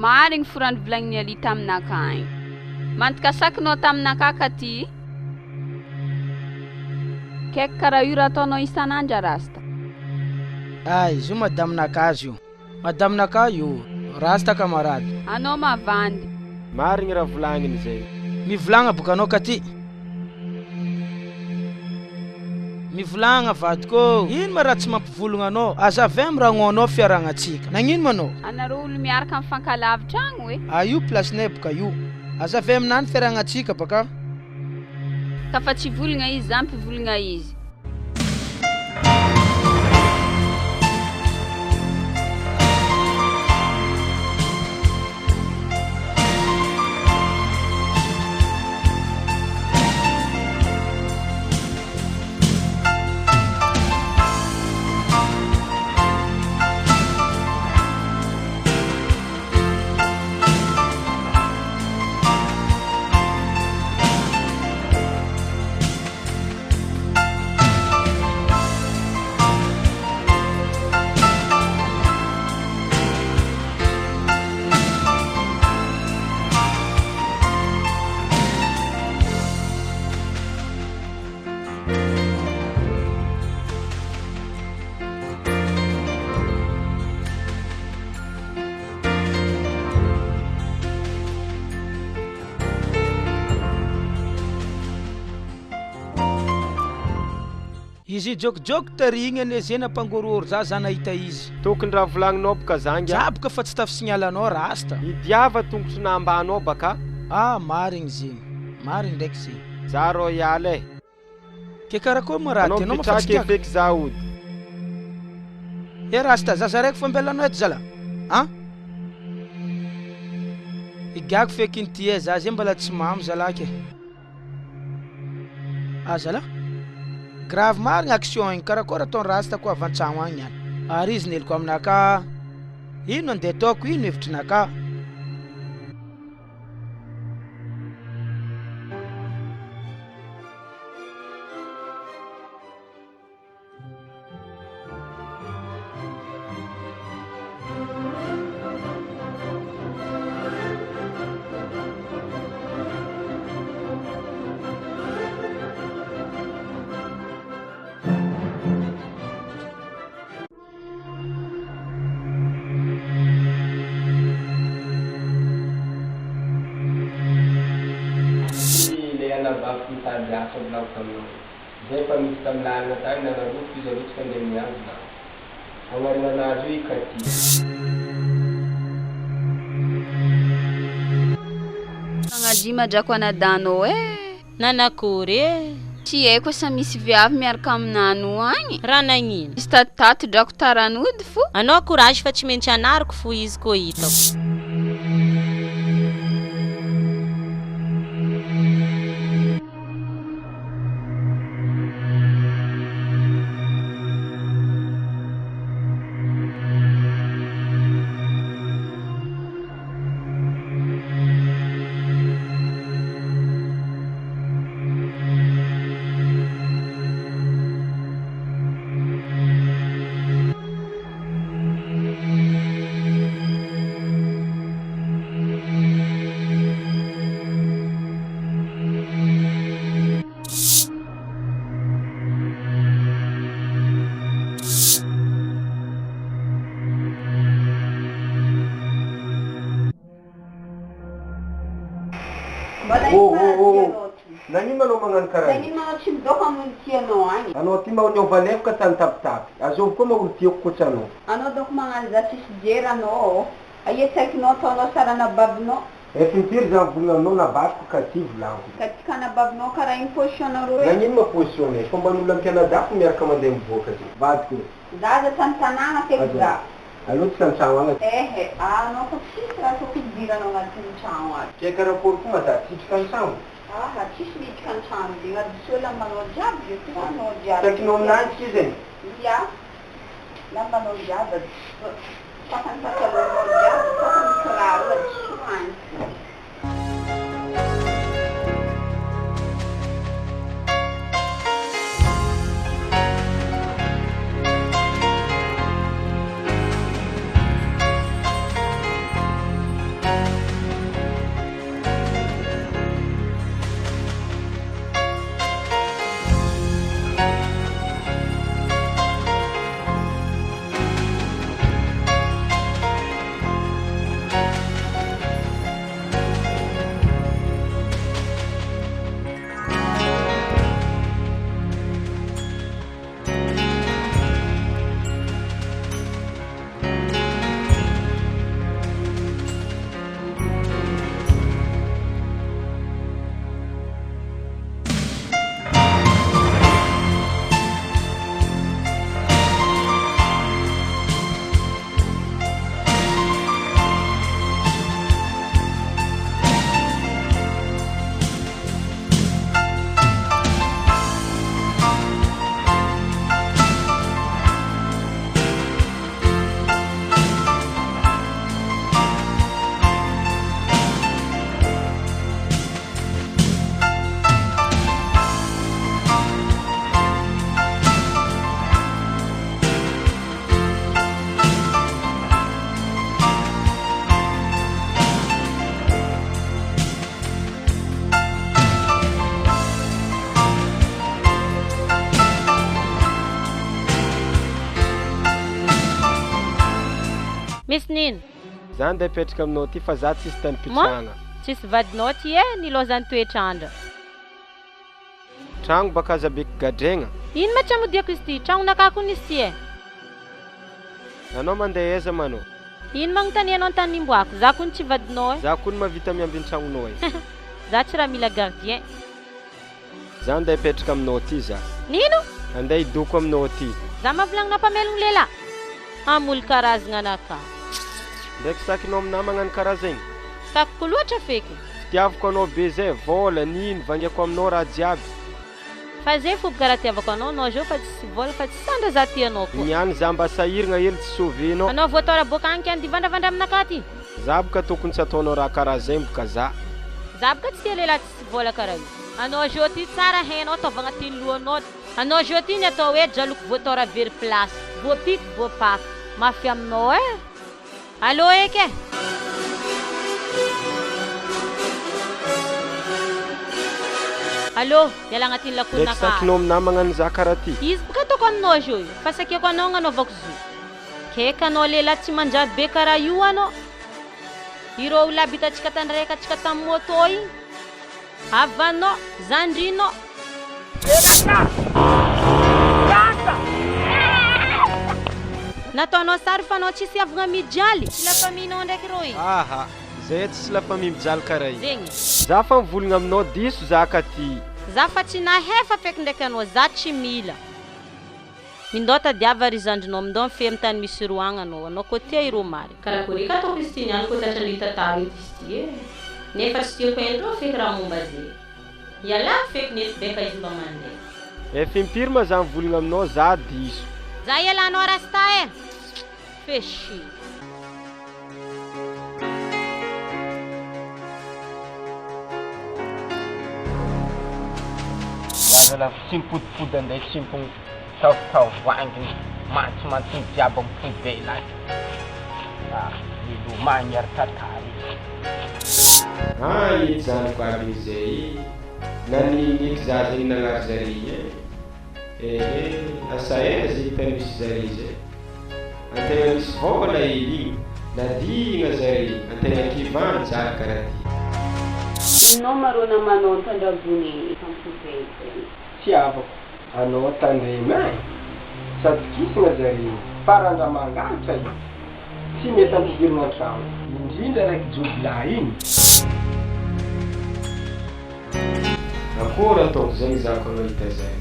Marigny forany volagniny ali taminaka igny. Mantikasakinao taminaka ka ty. Kaiky karaha io raha ataonao isan'andro rasta. Ay, izo madaminaka azy io. Madaminaka io, rasta kamarady. Anao mavandy. Marigny raha volagniny zay. Mivolagna boka anao ka ty. Mivolagna vadiko. Ino ma raha tsy mampivolagna anao? Aza avy am'ragnoanao fiaragnatsika. Nagnino manao? Anareo olo miaraka mifankalavitra agny hoe? Io plasinay boka io. Aza avy aminany fiaragnatsika baka. Ka fa tsy volagna izy za mpivolagna izy. Izy jokijoky tarigny ane zay nampangororo za nahita izy. Tokony raha volagninao boka zangy. Za boka fa tsy tafisignalanao rasta. Idiava tongotry na ambanao baka. Marigny zegny. Marigny ndraiky zegny. Za royal e. Ke karakory mo raha anao mipetraka feky za ody. E rasta zaza raiky fa ambelanao eto zala. igako feky ty za zay mbola tsy mamo zalaky zala grave marigny action igny karakôry ataony rasta ko avantsagno agny niany ary izy neliko aminaka ino andeha ataoko ino hevitrinaka zay fa misy tamin'ny lalana tany nanaroko izy alotsika andeha miazona agnarina anazy io ikaty Nagnadia madrako anadanao nanakory tsy haiko sa misy viavy miaraka aminano agny raha nagnino izy tato drako taranody fo anao courage fa tsy maintsy anariko fo izy ko hitako nanino anao magnano karaha nanino tsy midoko amin'ny tianao agny anao ty mba niovanefaka tany tapitapy azovy koa maolo tiako koatra anao anao doko magnano za tsisy jery anao aietsaikinao ataonao sarana babinao efimpiry za mivolina aminao nabasiko ka ty volanko ka ty kanababinao karaha igny positionao roe nanino ma positionné fomba n'olo ampianadako miaraka mandeha mivoaka ty vadiko za za tany tanàna feky za alotsika an-tragno agny anao fa tsisy raha toko idiranao agnatin'ny tragno aty ke karakory koa maza tsitrika an-tragno tsisy midika an-tragno de gnadiso lambanao jiaby de tiranao jiaby takinao aminanjy izy zegny ia lambanao jiaby fakany patalonao jiaby fakany kiraro tsisy mantsy misy nino za andeha hipetraka aminao ty fa za tsisy tany pitrahana tsisy vadinao ty nilozany toetrandra tragno baka aza beky gadregna ino ma tsy amodiako izy ty tragno nakako nisy ty anao mandeha eza manao ino magnontany anao antany nimboako za kony tsy vadinao za kony mavita miambiny tragnonao za tsy raha mila gardien za andeha hipetraka aminao ty za nino andeha hidoko aminao ty za mavolagnina pamelogno lehilahy amolo karazagna anaka ndraiky sakinao aminah magnano karaha zegny Takoko loatra feky. Tiavako anao be zay vola nino vangako aminao raha jiaby. Fa zay fo karaha tiavako anao zao fa tsy vola fa tsy sandra za tianao koa. Niany za mba sahiragna hely tsy sauvenao. Anao voatora boka agny ka andivandravandra aminaka ty. Za boka tokony tsy ataonao raha karaha zay boka za. Za boka tsy tia lehilahy tsy vola karaha io. Anao zao ty tsara hainao ataova agnatin'ny lohanao. Anao zao ty ny atao hoe jaloko voatora very place. Voapity voapaka. Mafy aminao e. Allô eke. Allô, yala agnatin'ny lakonaka. Sakinao aminah magnano za karaha ty. Izy boka ataoko aminao zao io. Fa sakiako anao gnanaovako zo. Keka anao lehilahy tsy manjary be karaha io anao. Ireo olo aby hitantsika tandraika atsika tamin'ny moto igny. Avanao, zandrinao. Nataonao sary fa anao tsisy havagna mijaly. Tsy la faminao ndraiky rô igny. Aha, zay tsy la famia mijaly karaha igny. Zegny. Za fa mivolagna aminao diso za ka ty. Za fa tsy nahefa feky ndraiky anao, za tsy mila. Mindao tadiava ry zandrinao mindao mifehy amin'ny tany misy roagna anao kotia ireo mary. Karakory ka ataoko izy ty niany koa tratran'ny tatary eto izy ty e. Nefa tsy tiako endreo feky raha momba zay. Ialako feky nety beka izy mba mandeha. Efa impiry ma za mivolagna aminao za diso. Za ialanao rasta e. Feshi. Zala simpodipody anday simpony taovanginy matsimantiny jiaby amipody lahy. Milomagny ary tatary. Ity zanako aby izay naniky za zegny nagnary zary asa ela zay hitany misy zary zay. Antegna misy vola igny nadigna zary antegna kivany jary karaha ty. Anao marô namanao tandravony kampovety. Tiavako anao tandrema sady kisagna zary farandra mangalatra io tsy mety ampidirina an-trano indrindra raiky jobilahy igny. Akory ataoko zegny zako anao hita zay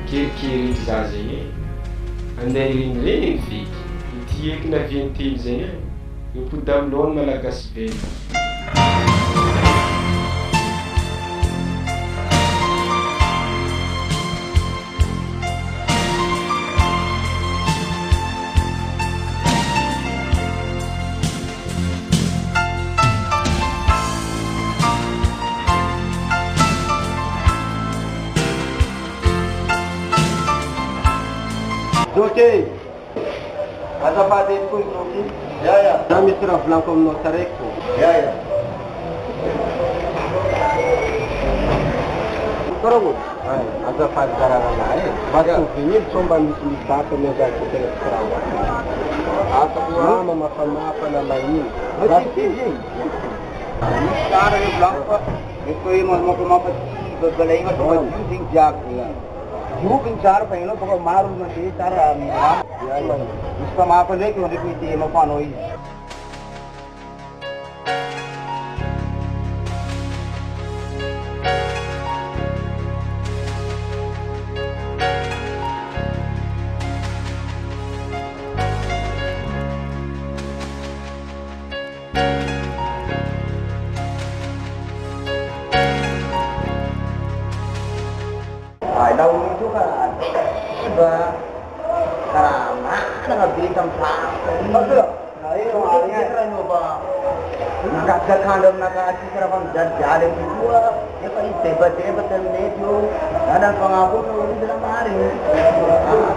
kirikiriky za zegny andeha regny fiky ity eky naviany telo zegny mipody aminao ny malagasy be. Zoky! Azafady eto koa Zoky. Za misy raha volaniko aminao saraiky fô. Karago? Azafady zararanahy e. Vatovigny iny mba misy data miazary tegna tsy raha. Asa mama mafamafana mahiny. Vatovigny. Misy tsara io volaniko fa misy koa ino mafamafana balay igny tonga io zegny jiaby. Jubin tsara fa ino baka maro na siya tsara misy pamapan ndraiky yung rekwiti mapano izy. Daw itu kan, iba karena nggak tam betul. Nah itu makanya keren coba. Nggak kandang nak asyik kerapam jalan dua, ya kan teba-teba terlihat tu, ada pengabur tu di dalam hari.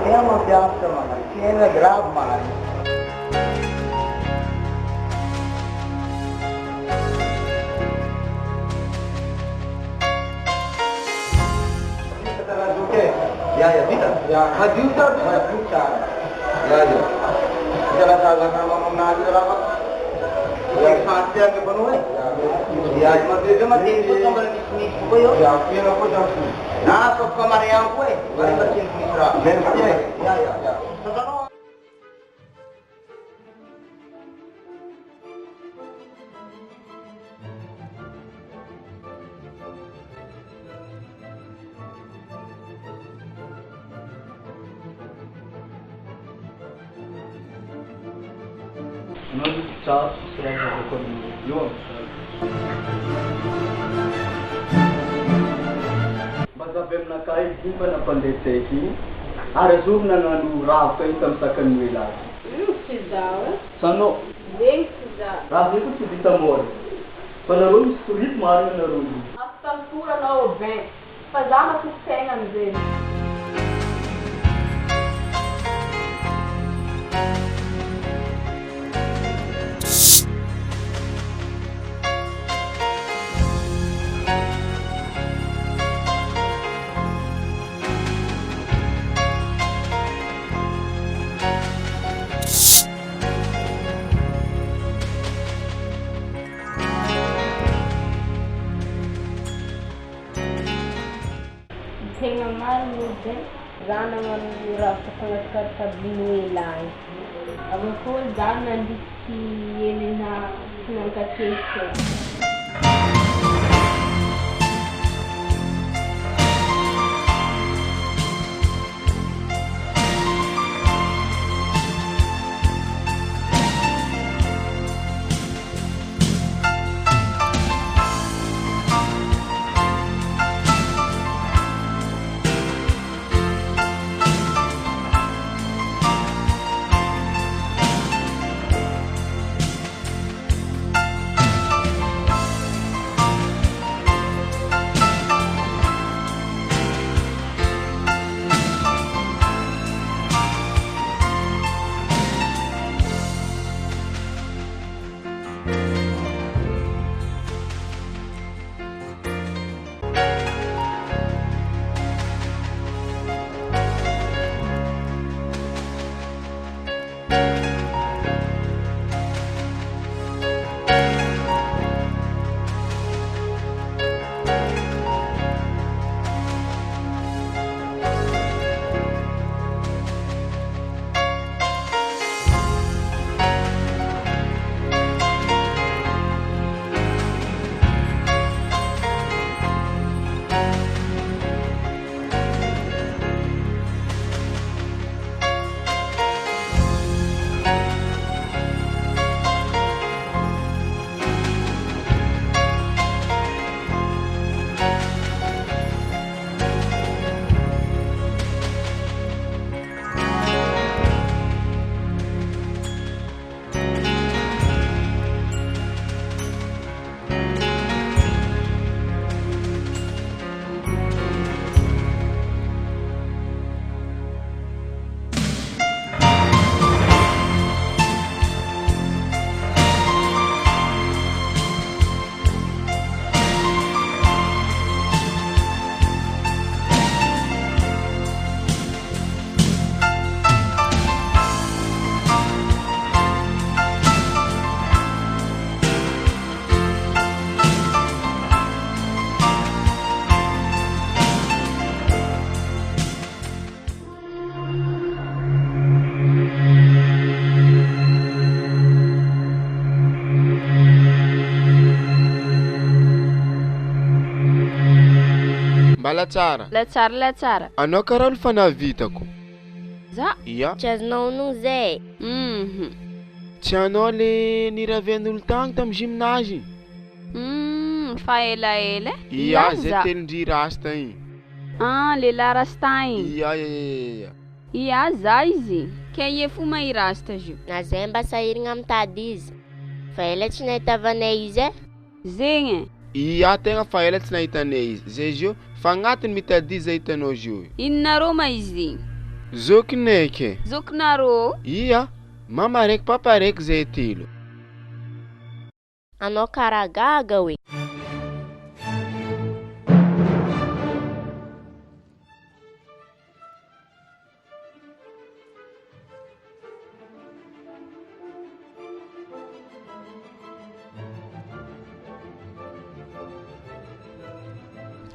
Dia mau siap sama, dia nggak gelap mah. Ya, bisa. Ya, bisa. Ya. Kita salah sama mengaji apa? Ya, saatnya ke penuh. Ya, mati itu sama di sini. Ya, kira apa jauh. Nah, sok kemarin yang kue, mari bersin mitra. Ya. Nós já seremos com o Mazava aminakay dimba nampandeha-tsaiky ary azory nagnano ravoka iny tamin'ny sakany noelazy. Tsy zaho e. Sanao? Zegny tsy zaho. Raha zay koa tsy vita mora. Fa nareo misy torito marina nareo. Afaka mitora anao 20. Fa zaho mafisaigna amizay. Tegna marina zay, zaho nagnano ravoka fagnasikasabiny elahy. Avy koa zaho nandiky elena finankatesa. Mbala tsara. La tsara. Anao karaha fa navitako. Za? Ia. Tsy azonao honogno zay. Tsy anao le niraven'olo tagny tamin'ny gymnase. Fa elaela. Ia, zay telindry rasta igny. Lehilahy rasta igny. Ia. Ia, za izy. Ke ie fo mahi rasta io. Na zay mba sahiragna mitady izy. Fa ela tsy nahitavanay izy e. Zegny. Ia, tegna fa ela tsy nahitanay izy. Zay zio fa agnatiny mitady izy hitanao zio. Inonareo ma izy? Zokinay ke. Zokinareo? Ia, mama raiky papa raiky zay telo. Anao karaha gaga we.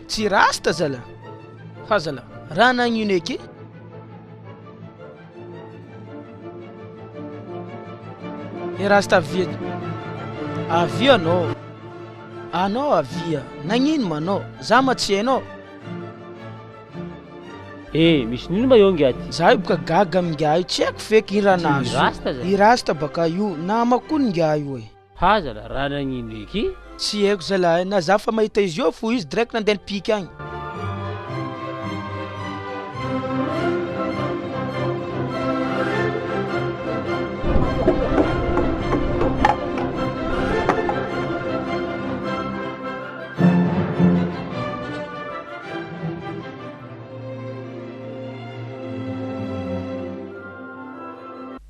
Tsy rasta zala. Fa zala, raha nagnino eky? E rasta avia. Avia anao. Anao avia. Nagnino manao? Za ma tsy hainao. Misy nino ma eo ngiaty? Za io boka gaga amin'nga io, tsy haiko feky ira nazo. Rasta zay. I rasta baka io, namako koa nga io e. Hazala, raha nagnino eky? Tsy haiko zalahy, na za fa mahita izy eo fo izy direct nandeha nipiky agny.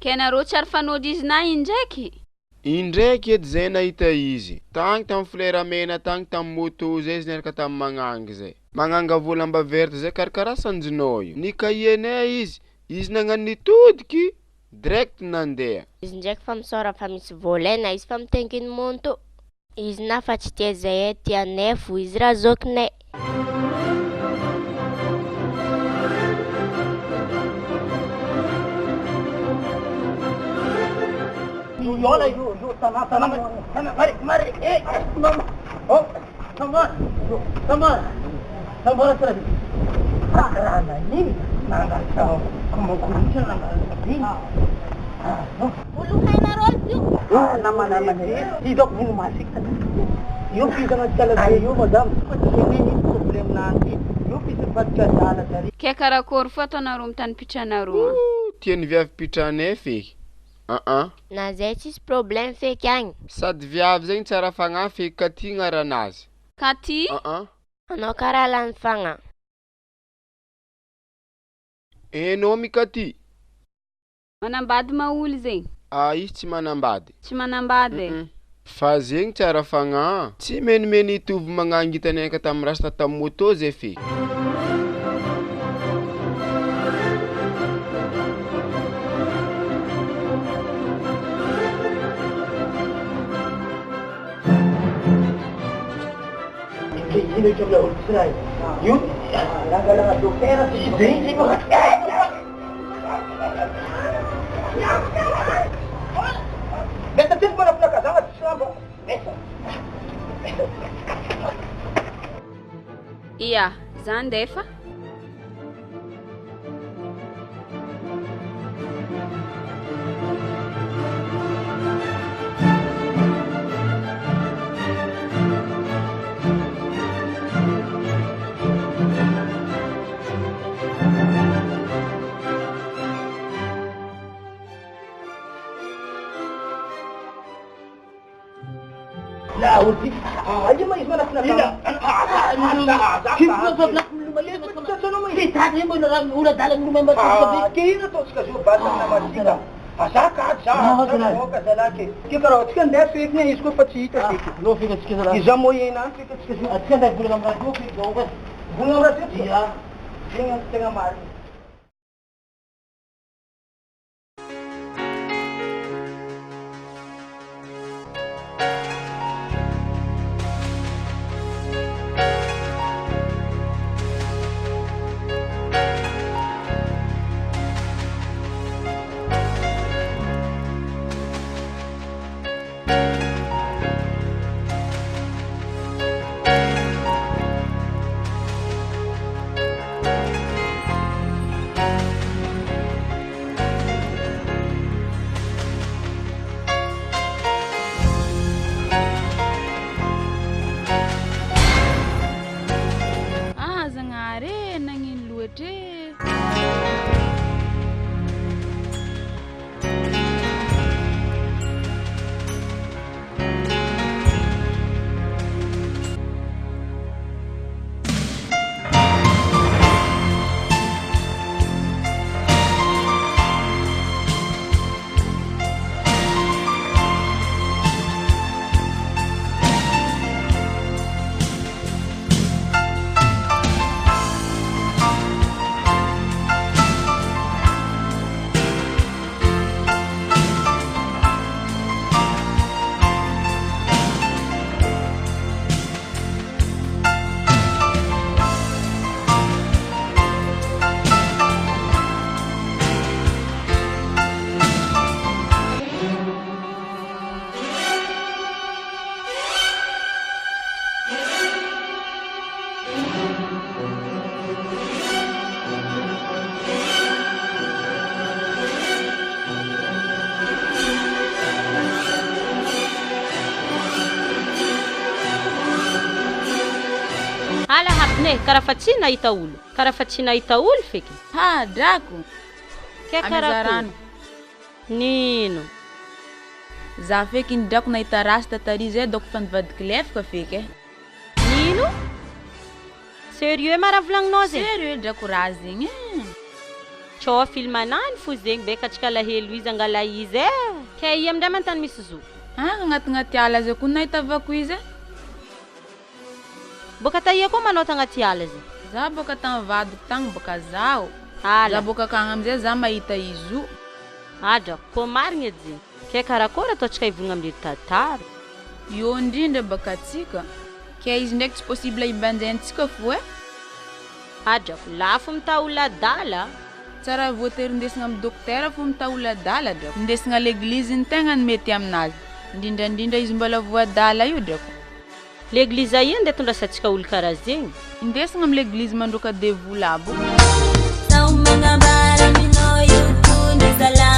Ke nareo tsy ary fanody izy na indraiky? Indraiky edy zay nahita izy. Tagny tamin'ny flera mena tagny tamin'ny moto zay izy niaraka tamin'ny magnangy zay. Magnanga volamba verte zay karakara sanjinao io. Nikahianay izy nagnano nitodiky direct nandeha. Izy ndraiky fa misaora fa misy volena izy fa mitenginy monto. Izy na fa tsy tia zay tia nefo izy raha zokinay. Yola yu tanah mari mama oh sambar terus rana ini nangga tahu kamu kuncen nangga ini Ulu hai narol tu nama hidup ini masih yo bisa ngajala yo madam ini problem nanti yo bisa baca jalan dari Ke karakory fo ataonareo amin'ny tany pitranareo? Tiany viavy pitranay feky. Na zay tsisy problème feky agny. Sady viavy zegny tsara fagnahy feky ka ty gnaranazy. Ka ty? Anao karaha lany fagnahy. Enao mika ty? Manambady maholy zegny? Izy tsy manambady. Tsy manambady? Fa zegny tsara fagnahy. Tsy menimeny hitovy magnangitanay ka tamin'ny rasta tamin'ny moto zay feky. ini coba ultrai yuk langgar dokter sih Beta tin para pula kasama samba Iya, zany ndefa? لا ودي aja mah ismana pula kita belak lumayan kita hati yang beneran udah dalam rumah mbak kita tuh sekali batas nama kita Asakat sa kasalaki kikaro tikan da fik ne isko pachita tik lo fik tikara izamo yena fik tikara atkan da bulgam ra do fik doga bulgam ra tik ya tengah mar Ala hapne, karaha fa tsy nahita olo. Karaha fa tsy nahita olo feky. Ha, drako. Ke karaha Nino? Za feky ny drako nahita rasta tary zay doko fanivadiko lefaka feky e. Nino? Sérieux ma raha volagninao zegny? Sérieux drako raha zegny e. Tsao filmanany fo zegny bekatrika alahelo izy angala izy e. Ke i amindray mantany misy zo. Agnaty ala zay koa nahitavako izy. Boka taia koa manao tagnaty ala zay. Za boka tany vadiko tagny boka zao. Za boka kagny amizay za mahita izy io. Adra, koa marigny edy zegny. Ke karakory ataontsika hivonagna amin'ny tantara. Io indrindra baka atsika. Ke izy ndraiky tsy possible ibanjaintsika fo e. Adra, lafo mitaola dala. Tsara voatery indesina amin'ny dokotera fo mitaola dala drako. Indesina l'église ny tegna ny mety aminazy. Indrindrandrindra izy mbola voadala io drako. L'église io ndeha tondrasantsika olo karaha zegny. Indesina amin'ny l'église mandroka devola abo. Sa umangabara minoyo kunizala